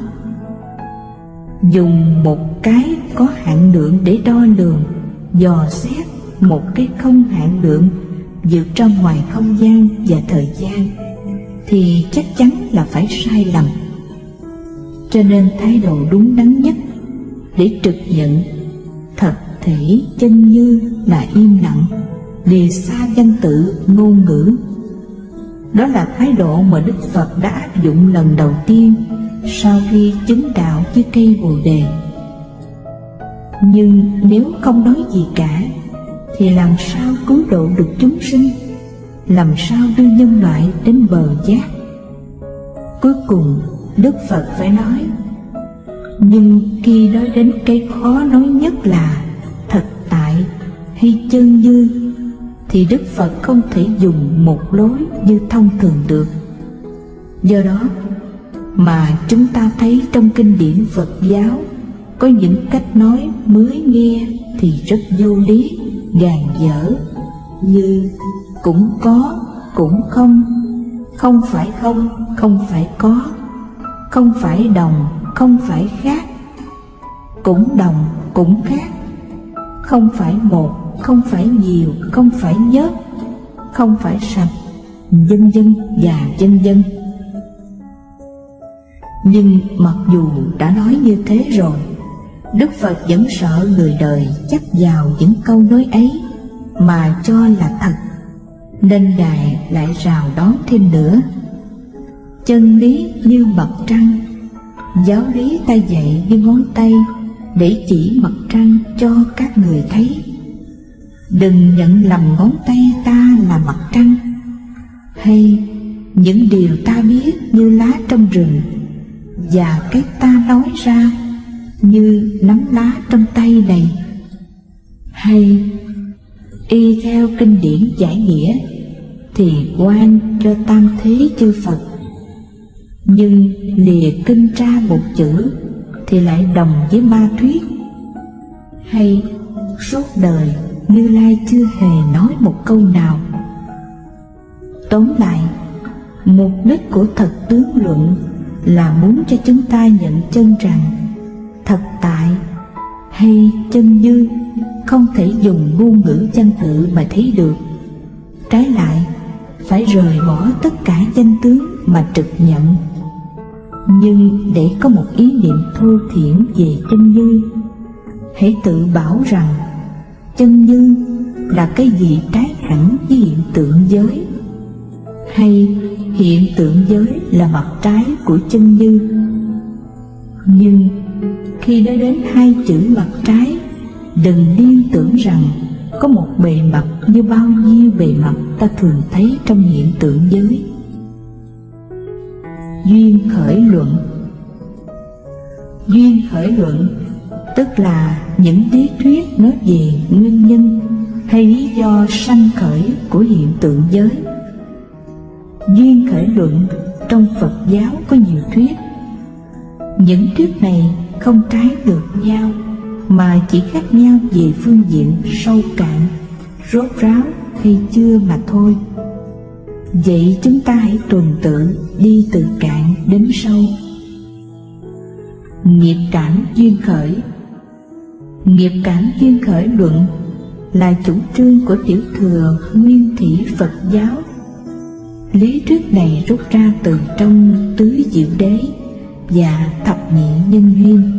Dùng một cái có hạn lượng để đo lường, dò xét một cái không hạn lượng vượt ra ngoài không gian và thời gian, thì chắc chắn là phải sai lầm. Cho nên thái độ đúng đắn nhất để trực nhận thật thể chân như là im lặng, lìa xa văn tự ngôn ngữ. Đó là thái độ mà Đức Phật đã áp dụng lần đầu tiên sau khi chứng đạo với cây Bồ Đề. Nhưng nếu không nói gì cả thì làm sao cứu độ được chúng sinh, làm sao đưa nhân loại đến bờ giác? Cuối cùng Đức Phật phải nói. Nhưng khi nói đến cái khó nói nhất là thật tại hay chân như, thì Đức Phật không thể dùng một lối như thông thường được. Do đó mà chúng ta thấy trong kinh điển Phật giáo có những cách nói mới nghe thì rất vô lý, gàn dở, như cũng có, cũng không, không phải không, không phải có, không phải đồng, không phải khác, cũng đồng, cũng khác, không phải một, không phải nhiều, không phải nhớt, không phải sạch, vân vân và vân vân. Nhưng mặc dù đã nói như thế rồi, Đức Phật vẫn sợ người đời chấp vào những câu nói ấy mà cho là thật, nên Ngài lại rào đón thêm nữa. Chân lý như mặt trăng, giáo lý ta dạy như ngón tay để chỉ mặt trăng cho các người thấy. Đừng nhận lầm ngón tay ta là mặt trăng, hay những điều ta biết như lá trong rừng, và cái ta nói ra như nắm lá trong tay này. Hay y theo kinh điển giải nghĩa thì quan cho tam thế chư Phật, nhưng lìa kinh ra một chữ thì lại đồng với ma thuyết. Hay suốt đời Như Lai chưa hề nói một câu nào. Tóm lại, mục đích của thật tướng luận là muốn cho chúng ta nhận chân rằng thật tại hay chân như không thể dùng ngôn ngữ văn tự mà thấy được. Trái lại, phải rời bỏ tất cả danh tướng mà trực nhận. Nhưng để có một ý niệm thô thiển về chân như, hãy tự bảo rằng chân như là cái gì trái hẳn với hiện tượng giới, hay hiện tượng giới là mặt trái của chân như. Nhưng khi nói đến hai chữ mặt trái, đừng liên tưởng rằng có một bề mặt như bao nhiêu bề mặt ta thường thấy trong hiện tượng giới. Duyên khởi luận. Duyên khởi luận tức là những lý thuyết nói về nguyên nhân hay lý do sanh khởi của hiện tượng giới. Duyên khởi luận trong Phật giáo có nhiều thuyết. Những thuyết này không trái ngược nhau, mà chỉ khác nhau về phương diện sâu cạn, rốt ráo hay chưa mà thôi. Vậy chúng ta hãy tuần tự đi từ cạn đến sâu. Nghiệp cảm duyên khởi. Nghiệp cảm duyên khởi luận là chủ trương của tiểu thừa nguyên thủy Phật giáo. Lý thuyết này rút ra từ trong tứ diệu đế và thập nhị nhân duyên.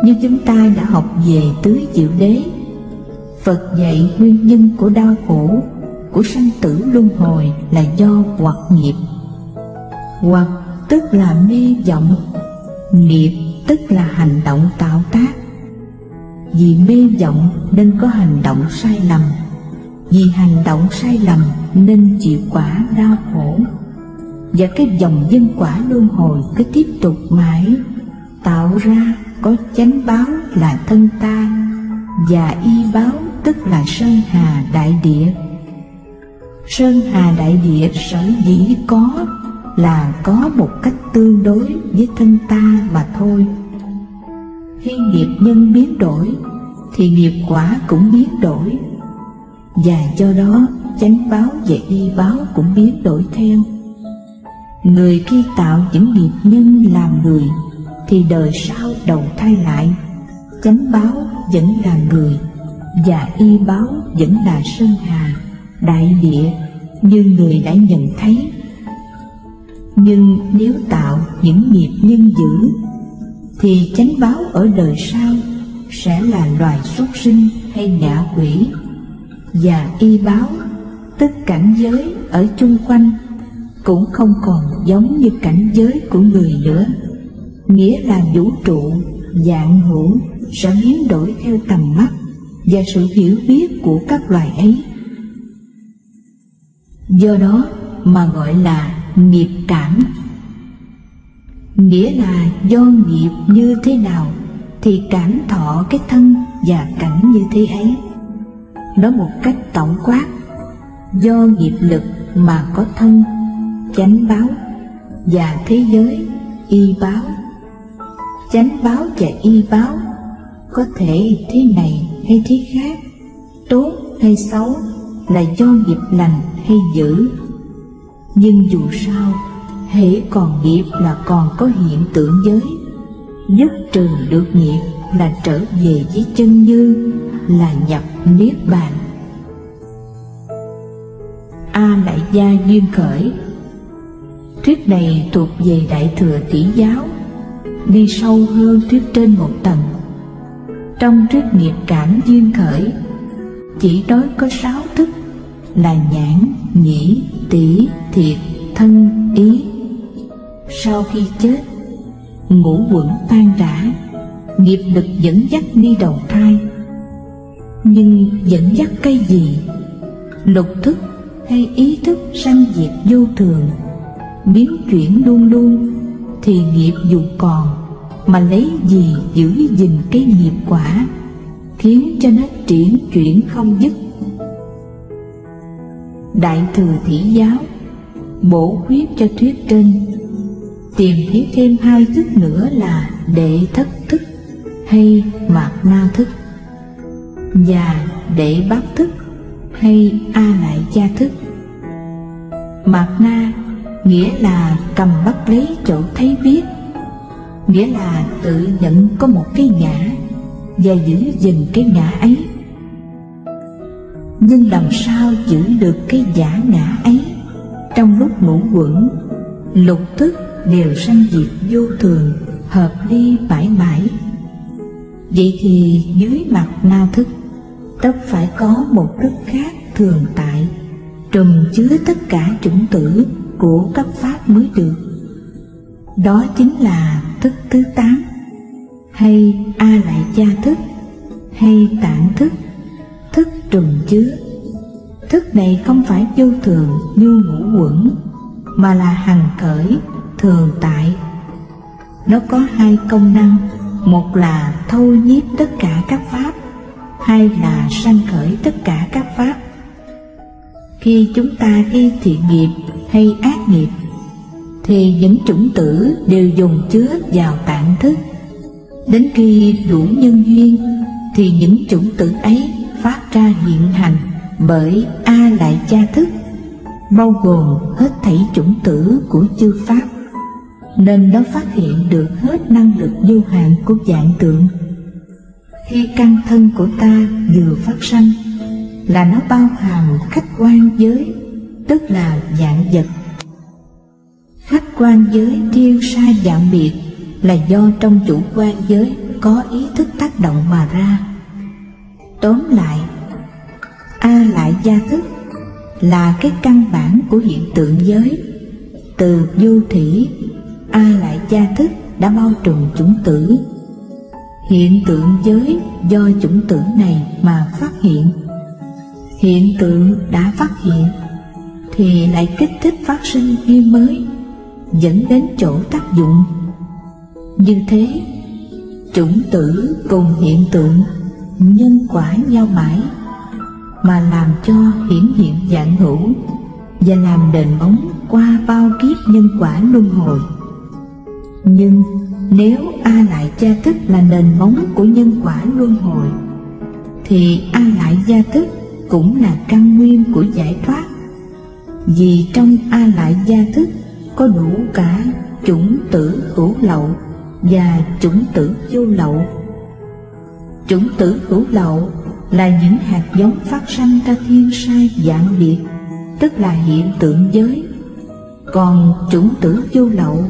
Như chúng ta đã học về tứ diệu đế, Phật dạy nguyên nhân của đau khổ, của sanh tử luân hồi là do hoặc nghiệp. Hoặc tức là mê vọng, nghiệp tức là hành động tạo tác. Vì mê vọng nên có hành động sai lầm, vì hành động sai lầm nên chịu quả đau khổ. Và cái dòng nhân quả luân hồi cứ tiếp tục mãi, tạo ra có chánh báo là thân ta, và y báo tức là sơn hà đại địa. Sơn hà đại địa sở dĩ có là có một cách tương đối với thân ta mà thôi. Khi nghiệp nhân biến đổi thì nghiệp quả cũng biến đổi. và do đó chánh báo và y báo cũng biến đổi theo. Người khi tạo những nghiệp nhân làm người thì đời sau đầu thai lại, chánh báo vẫn là người và y báo vẫn là sơn hà, đại địa như người đã nhận thấy. Nhưng nếu tạo những nghiệp nhân dữ thì chánh báo ở đời sau sẽ là loài súc sinh hay ngạ quỷ, và y báo tức cảnh giới ở chung quanh cũng không còn giống như cảnh giới của người nữa, nghĩa là vũ trụ vạn hữu sẽ biến đổi theo tầm mắt và sự hiểu biết của các loài ấy. Do đó mà gọi là nghiệp cảm, nghĩa là do nghiệp như thế nào thì cảm thọ cái thân và cảnh như thế ấy. Nói một cách tổng quát, do nghiệp lực mà có thân, chánh báo, và thế giới, y báo. Chánh báo và y báo có thể thế này hay thế khác, tốt hay xấu, là do nghiệp lành hay dữ. Nhưng dù sao, hễ còn nghiệp là còn có hiện tượng giới. Dứt trừ được nghiệp là trở về với chân như, là nhập niết bàn. A Lại Gia duyên khởi. Thuyết này thuộc về Đại Thừa Tỷ giáo, đi sâu hơn thuyết trên một tầng. Trong thuyết nghiệp cảm duyên khởi chỉ nói có 6 thức là nhãn, nhĩ, tỷ, thiệt, thân, ý. Sau khi chết, ngũ quẩn tan rã, nghiệp lực dẫn dắt đi đầu thai. Nhưng dẫn dắt cái gì? Lục thức hay ý thức sanh diệt vô thường, biến chuyển luôn luôn, thì nghiệp dù còn mà lấy gì giữ gìn cái nghiệp quả, khiến cho nó triển chuyển không dứt. Đại Thừa Tỷ giáo bổ khuyết cho thuyết trên, tìm thấy thêm 2 thức nữa là đệ thất thức hay mạt na thức, và đệ bát thức hay A Lại Gia thức. Mạt na nghĩa là cầm bắt lấy chỗ thấy biết, nghĩa là tự nhận có một cái ngã và giữ gìn cái ngã ấy. Nhưng làm sao giữ được cái giả ngã ấy trong lúc ngũ quẩn, lục thức đều sanh diệt vô thường, hợp ly mãi mãi? Vậy thì dưới mặt na thức tất phải có một thức khác thường tại, trùm chứa tất cả chủng tử của các pháp mới được. Đó chính là thức thứ 8 hay A Lại Gia thức hay tạng thức, thức trùm chứa. Thức này không phải vô thường như ngũ quẩn, mà là hằng khởi, thường tại. Nó có 2 công năng, một là thâu nhiếp tất cả các pháp, 2 là sanh khởi tất cả các pháp. Khi chúng ta gây thiện nghiệp hay ác nghiệp thì những chủng tử đều dùng chứa vào tạng thức. Đến khi đủ nhân duyên thì những chủng tử ấy phát ra hiện hành bởi A Lại Gia thức, bao gồm hết thảy chủng tử của chư pháp, nên nó phát hiện được hết năng lực vô hạn của vạn tượng. Khi căn thân của ta vừa phát sanh là nó bao hàm khách quan giới, tức là vạn vật. Khách quan giới thiên sai vạn biệt là do trong chủ quan giới có ý thức tác động mà ra. Tóm lại, A Lại Gia thức là cái căn bản của hiện tượng giới. Từ vô thỉ, A Lại Gia thức đã bao trùm chủng tử. Hiện tượng giới do chủng tử này mà phát hiện. Hiện tượng đã phát hiện thì lại kích thích phát sinh duyên mới, dẫn đến chỗ tác dụng. Như thế, chủng tử cùng hiện tượng nhân quả nhau mãi, mà làm cho hiển hiện vạn hữu và làm đền bóng qua bao kiếp nhân quả luân hồi. Nhưng nếu A Lại Gia thức là nền móng của nhân quả luân hồi thì A Lại Gia thức cũng là căn nguyên của giải thoát. Vì trong A Lại Gia thức có đủ cả chủng tử hữu lậu và chủng tử vô lậu. Chủng tử hữu lậu là những hạt giống phát sanh ra thiên sai dạng biệt, tức là hiện tượng giới. Còn chủng tử vô lậu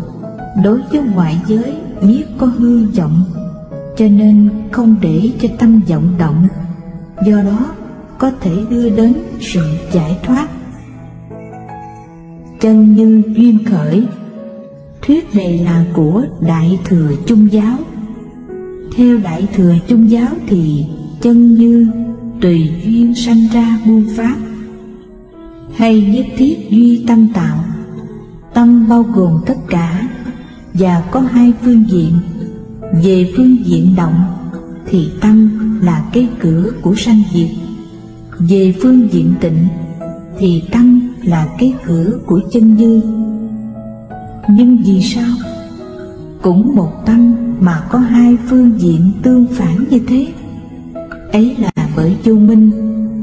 đối với ngoại giới biết có hư vọng, cho nên không để cho tâm vọng động, do đó có thể đưa đến sự giải thoát. Chân như duyên khởi. Thuyết này là của Đại Thừa Chung Giáo. Theo Đại Thừa Chung Giáo thì chân như tùy duyên sanh ra muôn pháp, hay nhất thiết duy tâm tạo. Tâm bao gồm tất cả và có hai phương diện. Về phương diện động thì tâm là cái cửa của sanh diệt. Về phương diện tịnh thì tâm là cái cửa của chân như. Nhưng vì sao? Cũng một tâm mà có hai phương diện tương phản như thế. Ấy là bởi vô minh.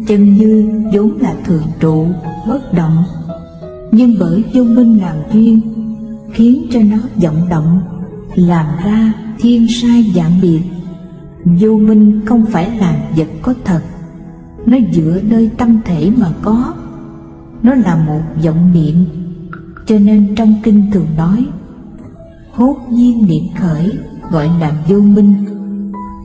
Chân như vốn là thường trụ, bất động, nhưng bởi vô minh làm duyên, khiến cho nó vọng động, làm ra thiên sai dạng biệt. Vô minh không phải là vật có thật, nó dựa nơi tâm thể mà có, nó là một vọng niệm. Cho nên trong kinh thường nói hốt nhiên niệm khởi gọi là vô minh.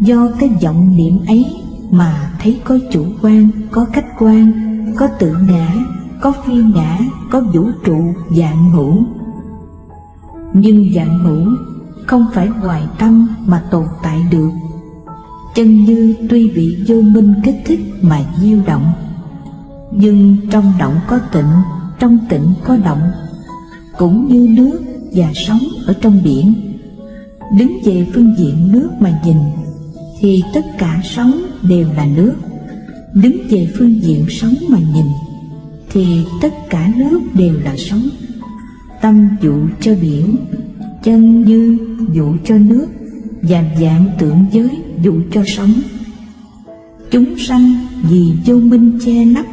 Do cái vọng niệm ấy mà thấy có chủ quan, có khách quan, có tự ngã, có phi ngã, có vũ trụ vạn hữu. Nhưng vạn hữu không phải ngoài tâm mà tồn tại được. Chân như tuy bị vô minh kích thích mà diêu động, nhưng trong động có tịnh, trong tịnh có động, cũng như nước và sóng ở trong biển. Đứng về phương diện nước mà nhìn thì tất cả sóng đều là nước. Đứng về phương diện sóng mà nhìn thì tất cả nước đều là sóng. Tâm dụ cho biển, chân như dụ cho nước, và vạn tượng giới dụ cho sóng. Chúng sanh vì vô minh che lấp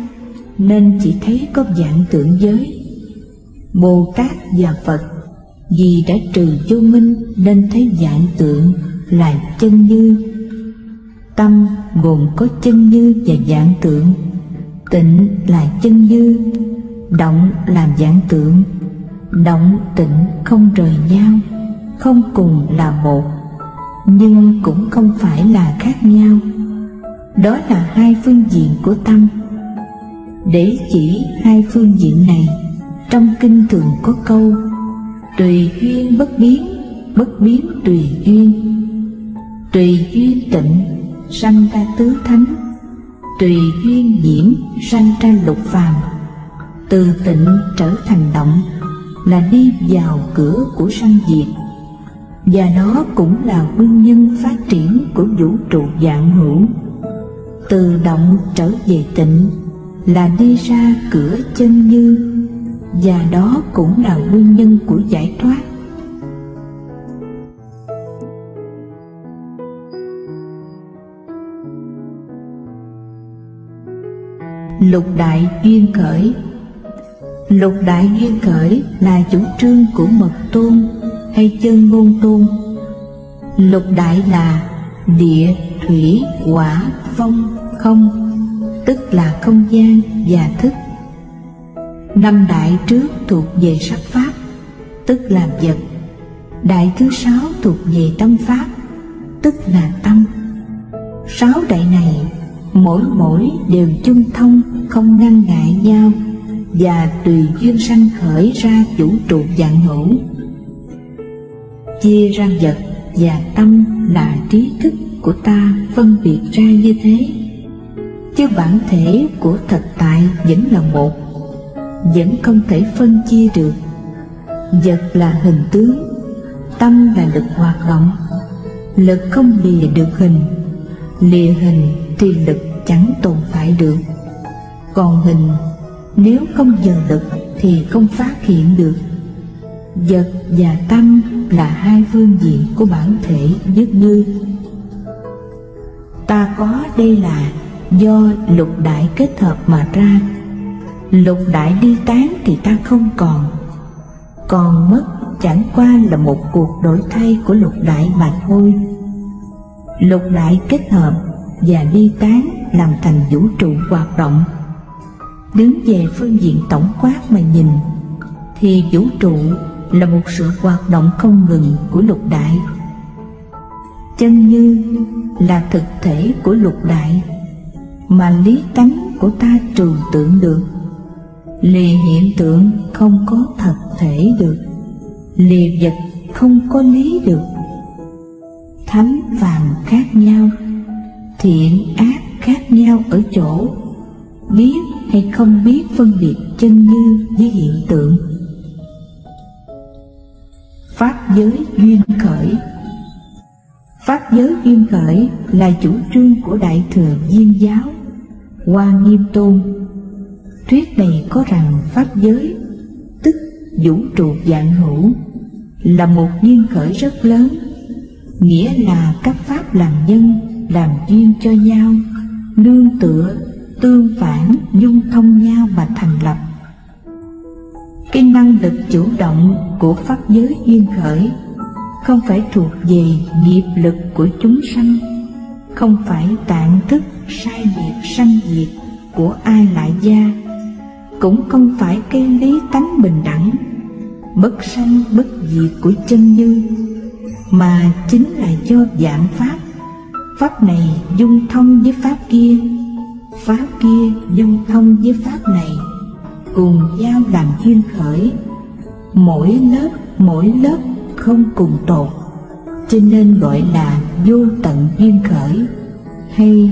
nên chỉ thấy có vạn tượng giới. Bồ Tát và Phật vì đã trừ vô minh nên thấy vạn tượng là chân như. Tâm gồm có chân như và vạn tượng. Tịnh là chân như, động làm vạn tượng. Động tịnh không rời nhau, không cùng là một, nhưng cũng không phải là khác nhau. Đó là hai phương diện của tâm. Để chỉ hai phương diện này, trong kinh thường có câu tùy duyên bất biến, bất biến tùy duyên. Tùy duyên tịnh sanh ra tứ thánh, tùy duyên nhiễm sanh ra lục phàm. Từ tịnh trở thành động là đi vào cửa của sanh diệt, và đó cũng là nguyên nhân phát triển của vũ trụ vạn hữu. Từ động trở về tịnh là đi ra cửa chân như, và đó cũng là nguyên nhân của giải thoát. Lục đại duyên khởi. Lục đại duyên khởi là chủ trương của Mật Tôn hay Chân Ngôn Tôn. Lục đại là địa, thủy, hỏa, phong, không, tức là không gian và thức. Năm đại trước thuộc về sắc pháp, tức là vật. Đại thứ sáu thuộc về tâm pháp, tức là tâm. Sáu đại này mỗi đều chung thông, không ngăn ngại nhau, và tùy duyên sanh khởi ra vũ trụ vạn hữu. Chia ra vật và tâm là trí thức của ta phân biệt ra như thế, chứ bản thể của thực tại vẫn là một, vẫn không thể phân chia được. Vật là hình tướng, tâm là lực hoạt động. Lực không lìa được hình, lìa hình thì lực chẳng tồn tại được. Còn hình nếu không dần lực thì không phát hiện được. Vật và tâm là hai phương diện của bản thể nhất như. Ta có đây là do lục đại kết hợp mà ra. Lục đại ly tán thì ta không còn mất chẳng qua là một cuộc đổi thay của lục đại mà thôi. Lục đại kết hợp và ly tán làm thành vũ trụ hoạt động. Đứng về phương diện tổng quát mà nhìn thì vũ trụ là một sự hoạt động không ngừng của lục đại. Chân như là thực thể của lục đại, mà lý tánh của ta trừu tượng được. Lìa hiện tượng không có thật thể được, lìa vật không có lý được. Thánh phàm khác nhau, thiện ác khác nhau ở chỗ biết hay không biết phân biệt chân như với hiện tượng. Pháp giới duyên khởi. Pháp giới duyên khởi là chủ trương của Đại Thừa Viên Giáo Hoa Nghiêm Tôn. Thuyết này có rằng pháp giới, tức vũ trụ vạn hữu, là một duyên khởi rất lớn, nghĩa là các pháp làm nhân, làm duyên cho nhau, nương tựa, tương phản, dung thông nhau mà thành lập. Cái năng lực chủ động của pháp giới duyên khởi không phải thuộc về nghiệp lực của chúng sanh, không phải tạng thức sai biệt sanh diệt của ai lại gia, cũng không phải cái lý tánh bình đẳng, bất sanh bất diệt của chân như, mà chính là do vạn pháp. Pháp này dung thông với pháp kia, pháp kia dung thông với pháp này, cùng nhau làm duyên khởi. Mỗi lớp không cùng tột, cho nên gọi là vô tận duyên khởi hay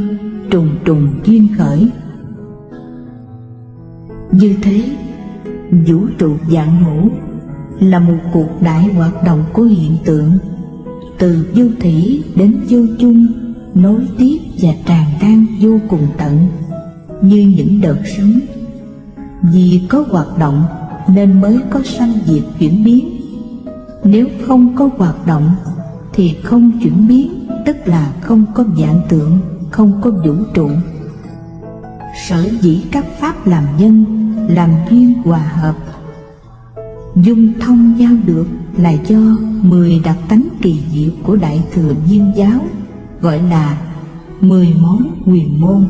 trùng trùng duyên khởi. Như thế, vũ trụ vạn hữu là một cuộc đại hoạt động của hiện tượng, từ vô thủy đến vô chung, nối tiếp và tràn lan vô cùng tận, như những đợt sóng. Vì có hoạt động nên mới có sanh diệt chuyển biến. Nếu không có hoạt động thì không chuyển biến, tức là không có vạn tượng, không có vũ trụ. Sở dĩ các pháp làm nhân, làm duyên hòa hợp, dung thông nhau được là do 10 đặc tánh kỳ diệu của Đại Thừa Viên Giáo, gọi là 10 món huyền môn.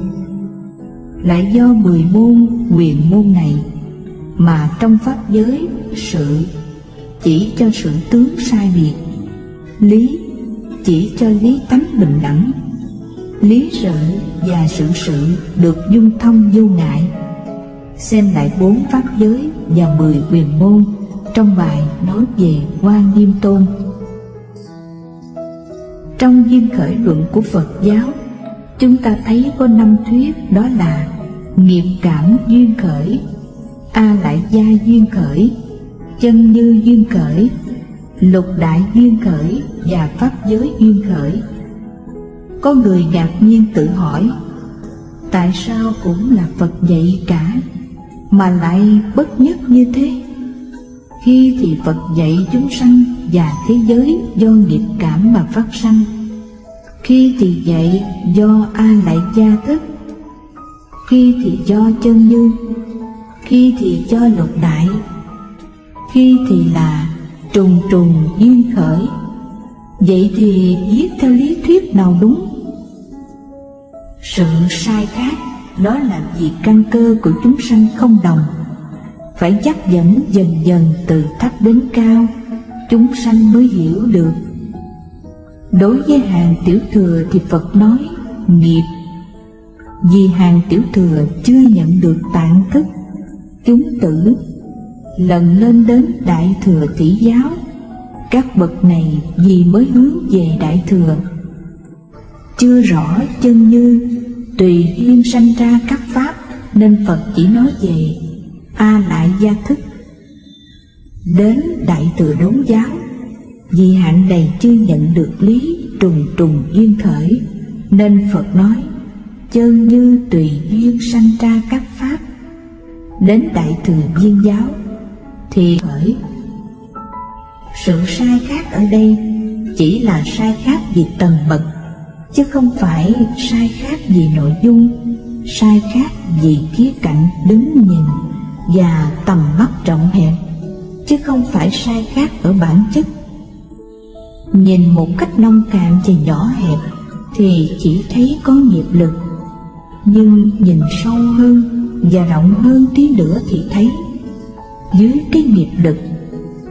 Lại do 10 môn huyền môn này mà trong pháp giới sự chỉ cho sự tướng sai biệt, lý chỉ cho lý tánh bình đẳng, lý sự và sự được dung thông vô ngại. Xem lại 4 pháp giới và 10 huyền môn trong bài nói về Hoa Nghiêm Tôn. Trong duyên khởi luận của Phật giáo, chúng ta thấy có 5 thuyết, đó là nghiệp cảm duyên khởi, a lại gia duyên khởi, chân như duyên khởi, lục đại duyên khởi và pháp giới duyên khởi. Có người ngạc nhiên tự hỏi, tại sao cũng là Phật dạy cả mà lại bất nhất như thế? Khi thì Phật dạy chúng sanh và thế giới do nghiệp cảm mà phát sanh, khi thì dạy do a lại gia thức, khi thì do chân như, khi thì do lục đại, khi thì là trùng trùng duyên khởi. Vậy thì viết theo lý thuyết nào đúng? Sự sai khác đó là vì căn cơ của chúng sanh không đồng, phải dắt dẫn dần dần từ thấp đến cao, chúng sanh mới hiểu được. Đối với hàng tiểu thừa thì Phật nói nghiệp, vì hàng tiểu thừa chưa nhận được tạng thức, chúng tử. Lần lên đến Đại Thừa Tỷ Giáo, các bậc này vì mới hướng về Đại Thừa, chưa rõ chân như, tùy duyên sanh ra các pháp, nên Phật chỉ nói về a lại gia thức. Đến Đại Thừa Đốn Giáo, vì hạng này chưa nhận được lý trùng trùng duyên khởi, nên Phật nói chân như tùy duyên sanh ra các pháp. Đến Đại Thừa Viên Giáo thì khởi. Sự sai khác ở đây chỉ là sai khác về tầng bậc, chứ không phải sai khác về nội dung. sai khác vì khía cạnh đứng nhìn và tầm mắt rộng hẹp, chứ không phải sai khác ở bản chất. Nhìn một cách nông cạn và nhỏ hẹp thì chỉ thấy có nghiệp lực, nhưng nhìn sâu hơn và rộng hơn tí nữa thì thấy dưới cái nghiệp lực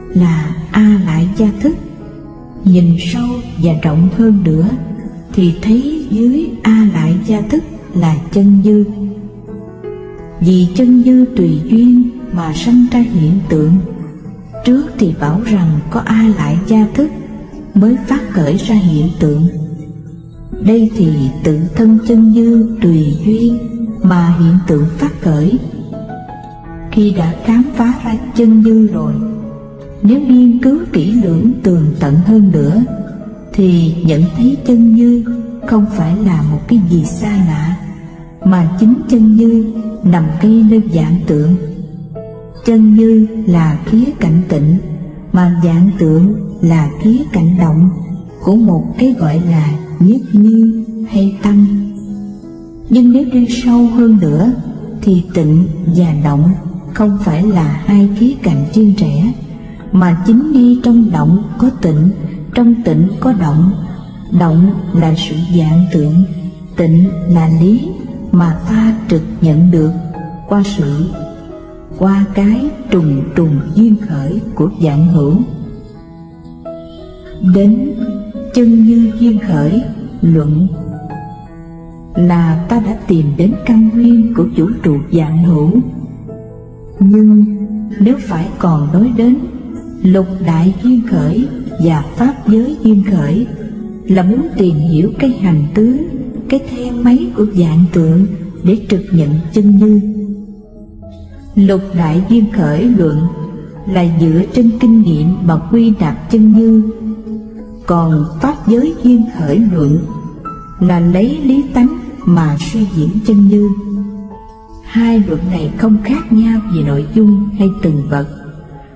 là A Lại Gia Thức. Nhìn sâu và rộng hơn nữa thì thấy dưới A Lại Gia Thức là chân dư. Vì chân dư tùy duyên mà sanh ra hiện tượng. Trước thì bảo rằng có A Lại Gia Thức mới phát khởi ra hiện tượng. Đây thì tự thân chân dư tùy duyên mà hiện tượng phát khởi. Khi đã khám phá ra chân dư rồi, nếu nghiên cứu kỹ lưỡng tường tận hơn nữa thì nhận thấy chân dư không phải là một cái gì xa lạ, mà chính chân dư nằm ngay nơi vạn tượng. Chân dư là khía cạnh tịnh, mà vạn tượng là khía cạnh động của một cái gọi là nhất như hay tâm. Nhưng nếu đi sâu hơn nữa thì tịnh và động không phải là hai khía cạnh riêng rẽ, mà chính ngay trong động có tịnh, trong tịnh có động. Động là sự vạn tượng, tịnh là lý mà ta trực nhận được qua cái trùng trùng duyên khởi của vạn hữu. Đến chân như duyên khởi luận là ta đã tìm đến căn nguyên của vũ trụ vạn hữu. Nhưng nếu phải còn nói đến lục đại duyên khởi và pháp giới duyên khởi, là muốn tìm hiểu cái hành tướng, cái the máy của vạn tượng để trực nhận chân như. Lục đại duyên khởi luận là dựa trên kinh nghiệm mà quy nạp chân như, còn pháp giới duyên khởi luận là lấy lý tánh mà suy diễn chân như. Hai luận này không khác nhau về nội dung hay từng vật,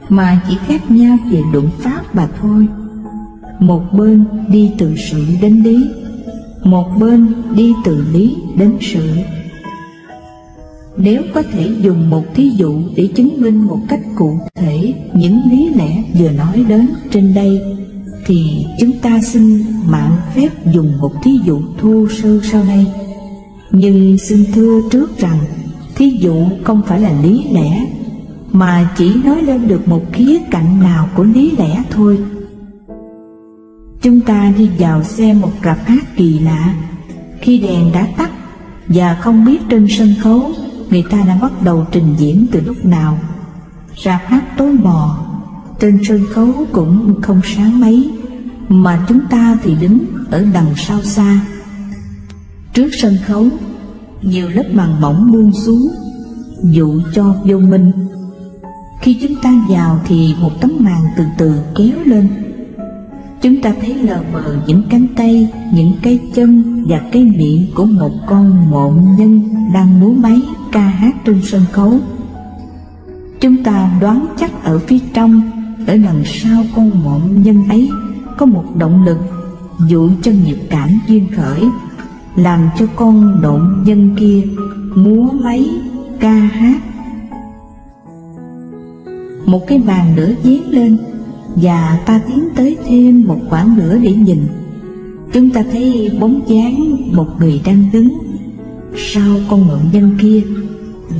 mà chỉ khác nhau về luận pháp mà thôi. Một bên đi từ sự đến lý, một bên đi từ lý đến sự. Nếu có thể dùng một thí dụ để chứng minh một cách cụ thể những lý lẽ vừa nói đến trên đây, thì chúng ta xin mạn phép dùng một thí dụ thô sơ sau đây. Nhưng xin thưa trước rằng thí dụ không phải là lý lẽ, mà chỉ nói lên được một khía cạnh nào của lý lẽ thôi. Chúng ta đi vào xem một rạp hát kỳ lạ. Khi đèn đã tắt và không biết trên sân khấu người ta đã bắt đầu trình diễn từ lúc nào, rạp hát tối mò, trên sân khấu cũng không sáng mấy, mà chúng ta thì đứng ở đằng sau xa. Trước sân khấu, nhiều lớp màn mỏng buông xuống, dụ cho vô minh. Khi chúng ta vào thì một tấm màn từ từ kéo lên. Chúng ta thấy lờ mờ những cánh tay, những cái chân và cái miệng của một con mộn nhân đang múa máy ca hát trên sân khấu. Chúng ta đoán chắc ở phía trong, ở đằng sau con mộn nhân ấy có một động lực dụ cho nghiệp cảm duyên khởi, làm cho con nộn nhân kia múa máy ca hát. Một cái bàn nữa dán lên, và ta tiến tới thêm một khoảng nữa để nhìn. Chúng ta thấy bóng dáng một người đang đứng sau con nộn nhân kia,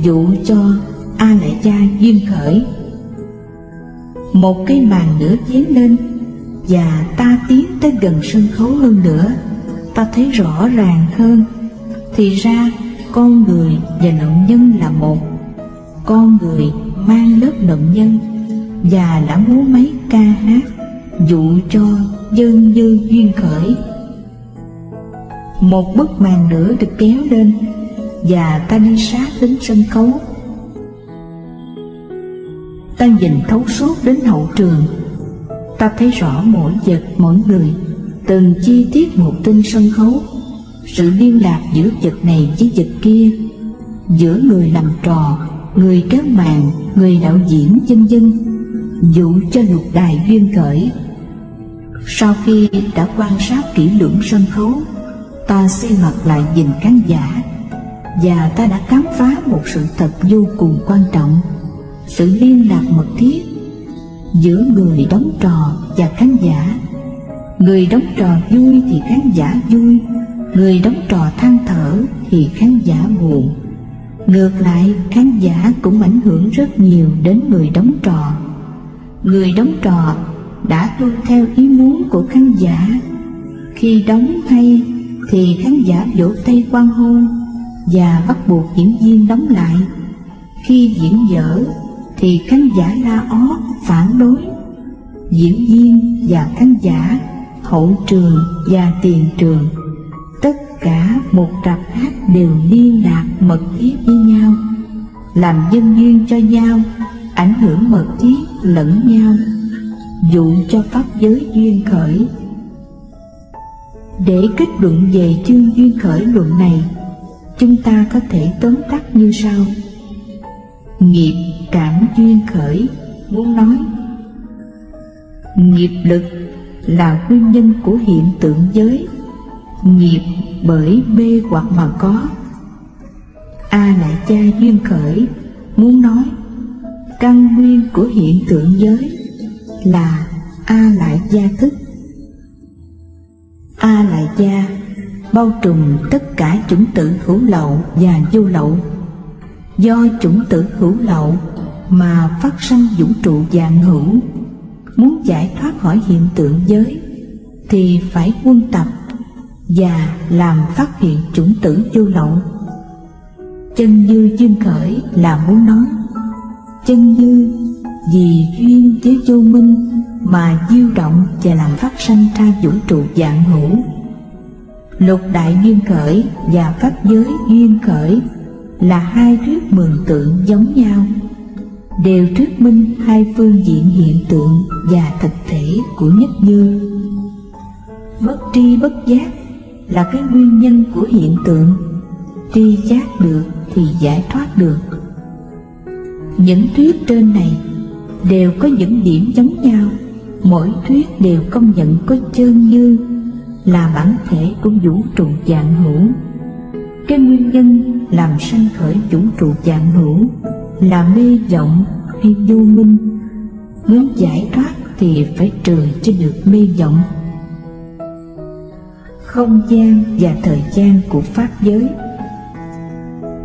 dụ cho A Lại Gia duyên khởi. Một cái bàn nữa dán lên, và ta tiến tới gần sân khấu hơn nữa, ta thấy rõ ràng hơn. Thì ra con người và nộn nhân là một. Con người mang lớp nộn nhân và đã múa máy ca hát, dụ cho dân dư duyên khởi. Một bức màn nữa được kéo lên, và ta đi sát đến sân khấu. Ta nhìn thấu suốt đến hậu trường. Ta thấy rõ mỗi vật mỗi người, từng chi tiết một trên sân khấu, sự liên lạc giữa vật này với vật kia, giữa người làm trò, người kéo màn, người đạo diễn, vân vân, dụ cho lục đài duyên khởi. Sau khi đã quan sát kỹ lưỡng sân khấu, ta xoay mặt lại nhìn khán giả. và ta đã khám phá một sự thật vô cùng quan trọng: sự liên lạc mật thiết giữa người đóng trò và khán giả. Người đóng trò vui thì khán giả vui, người đóng trò than thở thì khán giả buồn. Ngược lại, khán giả cũng ảnh hưởng rất nhiều đến người đóng trò. Người đóng trò đã tuân theo ý muốn của khán giả. Khi đóng hay thì khán giả vỗ tay hoan hô và bắt buộc diễn viên đóng lại. Khi diễn dở thì khán giả la ó phản đối. Diễn viên và khán giả, hậu trường và tiền trường, tất cả một rạp hát đều liên lạc mật thiết với nhau, làm nhân duyên cho nhau, ảnh hưởng mật thiết lẫn nhau, dụ cho pháp giới duyên khởi. Để kết luận về chương duyên khởi luận này, chúng ta có thể tóm tắt như sau. Nghiệp cảm duyên khởi muốn nói nghiệp lực là nguyên nhân của hiện tượng giới. Nghiệp bởi mê hoặc mà có. A lại gia duyên khởi muốn nói căn nguyên của hiện tượng giới là A lại gia thức. A lại gia bao trùm tất cả chủng tử hữu lậu và vô lậu. Do chủng tử hữu lậu mà phát sanh vũ trụ vạn hữu. Muốn giải thoát khỏi hiện tượng giới thì phải quân tập và làm phát hiện chủng tử vô lậu. Chân như duyên khởi là muốn nói chân như vì duyên với vô minh mà diêu động và làm phát sanh ra vũ trụ vạn hữu. Lục đại duyên khởi và pháp giới duyên khởi là hai thuyết mường tượng giống nhau, đều thuyết minh hai phương diện hiện tượng và thực thể của nhất như. Bất tri bất giác là cái nguyên nhân của hiện tượng. Tri giác được thì giải thoát được. Những thuyết trên này đều có những điểm giống nhau. Mỗi thuyết đều công nhận có chân như là bản thể của vũ trụ vạn hữu. Cái nguyên nhân làm sanh khởi vũ trụ vạn hữu là mê vọng hay vô minh. Muốn giải thoát thì phải trừ cho được mê vọng. Không gian và thời gian của pháp giới.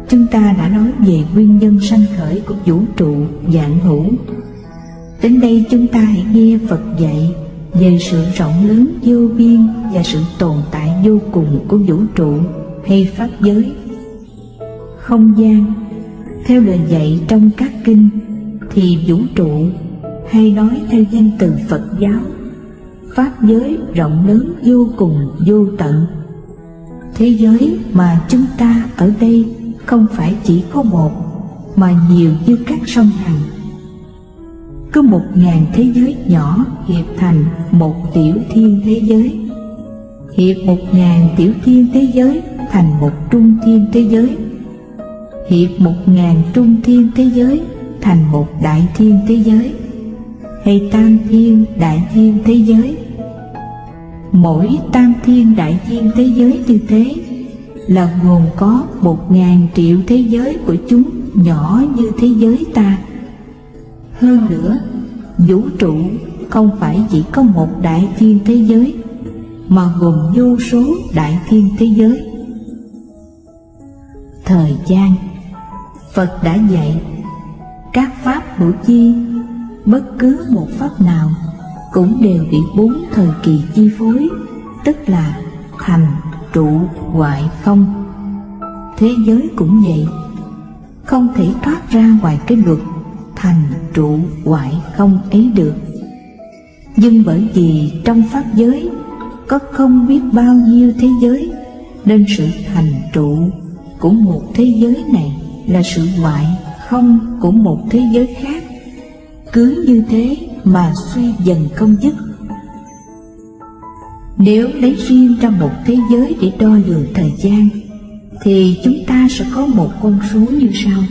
Chúng ta đã nói về nguyên nhân sanh khởi của vũ trụ vạn hữu. Đến đây chúng ta hãy nghe Phật dạy về sự rộng lớn vô biên và sự tồn tại vô cùng của vũ trụ hay pháp giới. Không gian, theo lời dạy trong các kinh thì vũ trụ, hay nói theo danh từ Phật giáo, pháp giới rộng lớn vô cùng vô tận. Thế giới mà chúng ta ở đây không phải chỉ có một, mà nhiều như các sông Hằng. Cứ 1000 thế giới nhỏ hiệp thành một tiểu thiên thế giới, hiệp 1000 tiểu thiên thế giới thành một trung thiên thế giới, hiệp 1000 trung thiên thế giới thành một đại thiên thế giới, hay tam thiên đại thiên thế giới. Mỗi tam thiên đại thiên thế giới như thế là gồm có 1000 triệu thế giới của chúng nhỏ như thế giới ta. Hơn nữa, vũ trụ không phải chỉ có một đại thiên thế giới, mà gồm vô số đại thiên thế giới. Thời gian, Phật đã dạy các pháp hữu chi, bất cứ một pháp nào cũng đều bị 4 thời kỳ chi phối, tức là thành, trụ, hoại, không. Thế giới cũng vậy, không thể thoát ra ngoài cái luật thành, trụ, hoại, không ấy được. Nhưng bởi vì trong pháp giới có không biết bao nhiêu thế giới, nên sự thành trụ của một thế giới này là sự hoại không của một thế giới khác. Cứ như thế mà suy dần không dứt. Nếu lấy riêng ra một thế giới để đo lường thời gian, thì chúng ta sẽ có một con số như sau.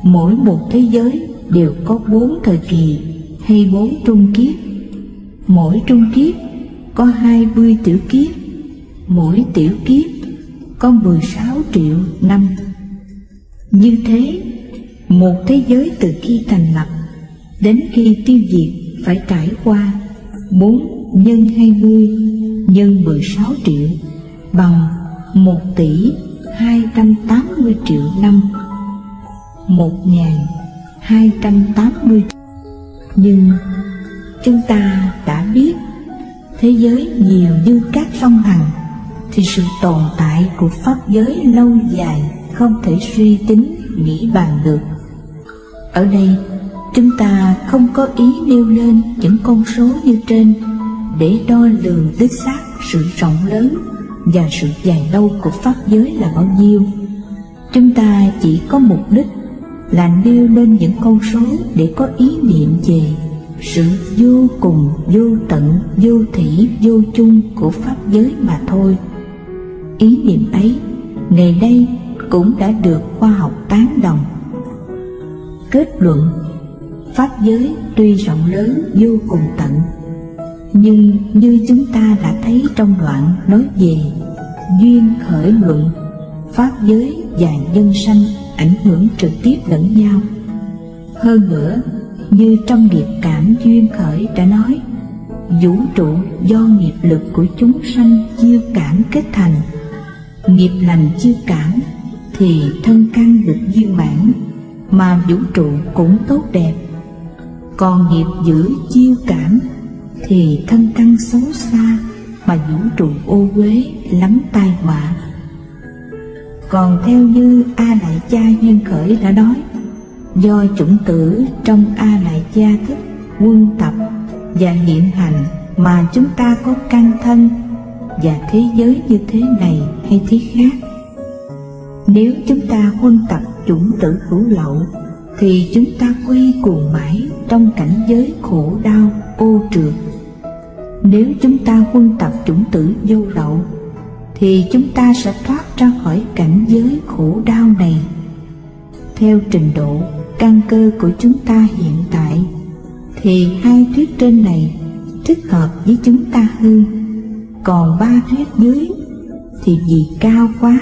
Mỗi một thế giới đều có 4 thời kỳ hay 4 trung kiếp. Mỗi trung kiếp có 20 tiểu kiếp. Mỗi tiểu kiếp có 16 triệu năm. Như thế, một thế giới từ khi thành lập đến khi tiêu diệt phải trải qua 4 nhân 20 nhân 16 triệu bằng 1 tỷ 280 triệu năm, 1280. Nhưng chúng ta đã biết thế giới nhiều như các sông Hằng, thì sự tồn tại của pháp giới lâu dài không thể suy tính nghĩ bàn được. Ở đây chúng ta không có ý nêu lên những con số như trên để đo lường đích xác sự rộng lớn và sự dài lâu của pháp giới là bao nhiêu. Chúng ta chỉ có mục đích là nêu lên những con số để có ý niệm về sự vô cùng, vô tận, vô thủy, vô chung của pháp giới mà thôi. Ý niệm ấy ngày nay cũng đã được khoa học tán đồng. Kết luận: pháp giới tuy rộng lớn vô cùng tận, nhưng như chúng ta đã thấy trong đoạn nói về duyên khởi luận, pháp giới và nhân sanh ảnh hưởng trực tiếp lẫn nhau. Hơn nữa, như trong nghiệp cảm duyên khởi đã nói, vũ trụ do nghiệp lực của chúng sanh chiêu cảm kết thành. Nghiệp lành chiêu cảm thì thân căn được viên mãn, mà vũ trụ cũng tốt đẹp. Còn nghiệp dữ chiêu cảm thì thân căn xấu xa, mà vũ trụ ô uế lắm tai họa. Còn theo như A Lại Gia duyên khởi đã nói, do chủng tử trong A Lại Gia thức quân tập và hiện hành mà chúng ta có căn thân và thế giới như thế này hay thế khác. Nếu chúng ta huân tập chủng tử hữu lậu thì chúng ta quay cuồng mãi trong cảnh giới khổ đau ô trượt. Nếu chúng ta huân tập chủng tử vô lậu thì chúng ta sẽ thoát ra khỏi cảnh giới khổ đau này. Theo trình độ căn cơ của chúng ta hiện tại thì hai thuyết trên này thích hợp với chúng ta hơn. Còn ba thuyết dưới thì vì cao quá,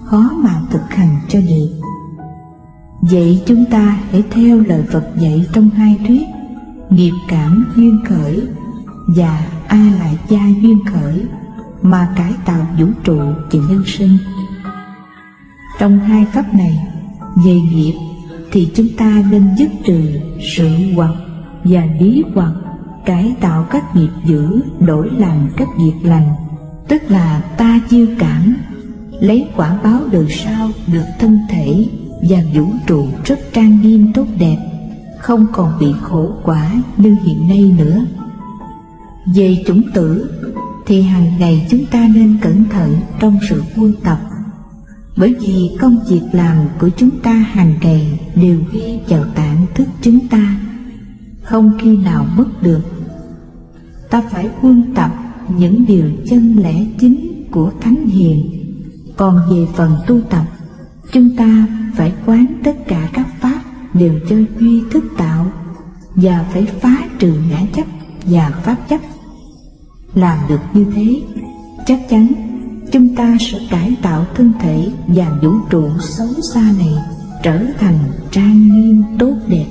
khó mà thực hành cho được. Vậy chúng ta hãy theo lời Phật dạy trong hai thuyết nghiệp cảm duyên khởi và A Lại Gia duyên khởi mà cải tạo vũ trụ và nhân sinh. Trong hai pháp này, về nghiệp thì chúng ta nên dứt trừ sự hoặc và lý hoặc, cải tạo các nghiệp dữ đổi làm các việc lành, tức là ta chiêu cảm, lấy quả báo đời sau được thân thể và vũ trụ rất trang nghiêm tốt đẹp, không còn bị khổ quả như hiện nay nữa. Về chủng tử thì hàng ngày chúng ta nên cẩn thận trong sự huân tập, bởi vì công việc làm của chúng ta hàng ngày đều ghi vào tạng thức chúng ta, không khi nào mất được. Ta phải huân tập những điều chân lẽ chính của Thánh Hiền. Còn về phần tu tập, chúng ta phải quán tất cả các pháp đều cho duy thức tạo, và phải phá trừ ngã chấp và pháp chấp. Làm được như thế, chắc chắn chúng ta sẽ cải tạo thân thể và vũ trụ xấu xa này trở thành trang nghiêm tốt đẹp.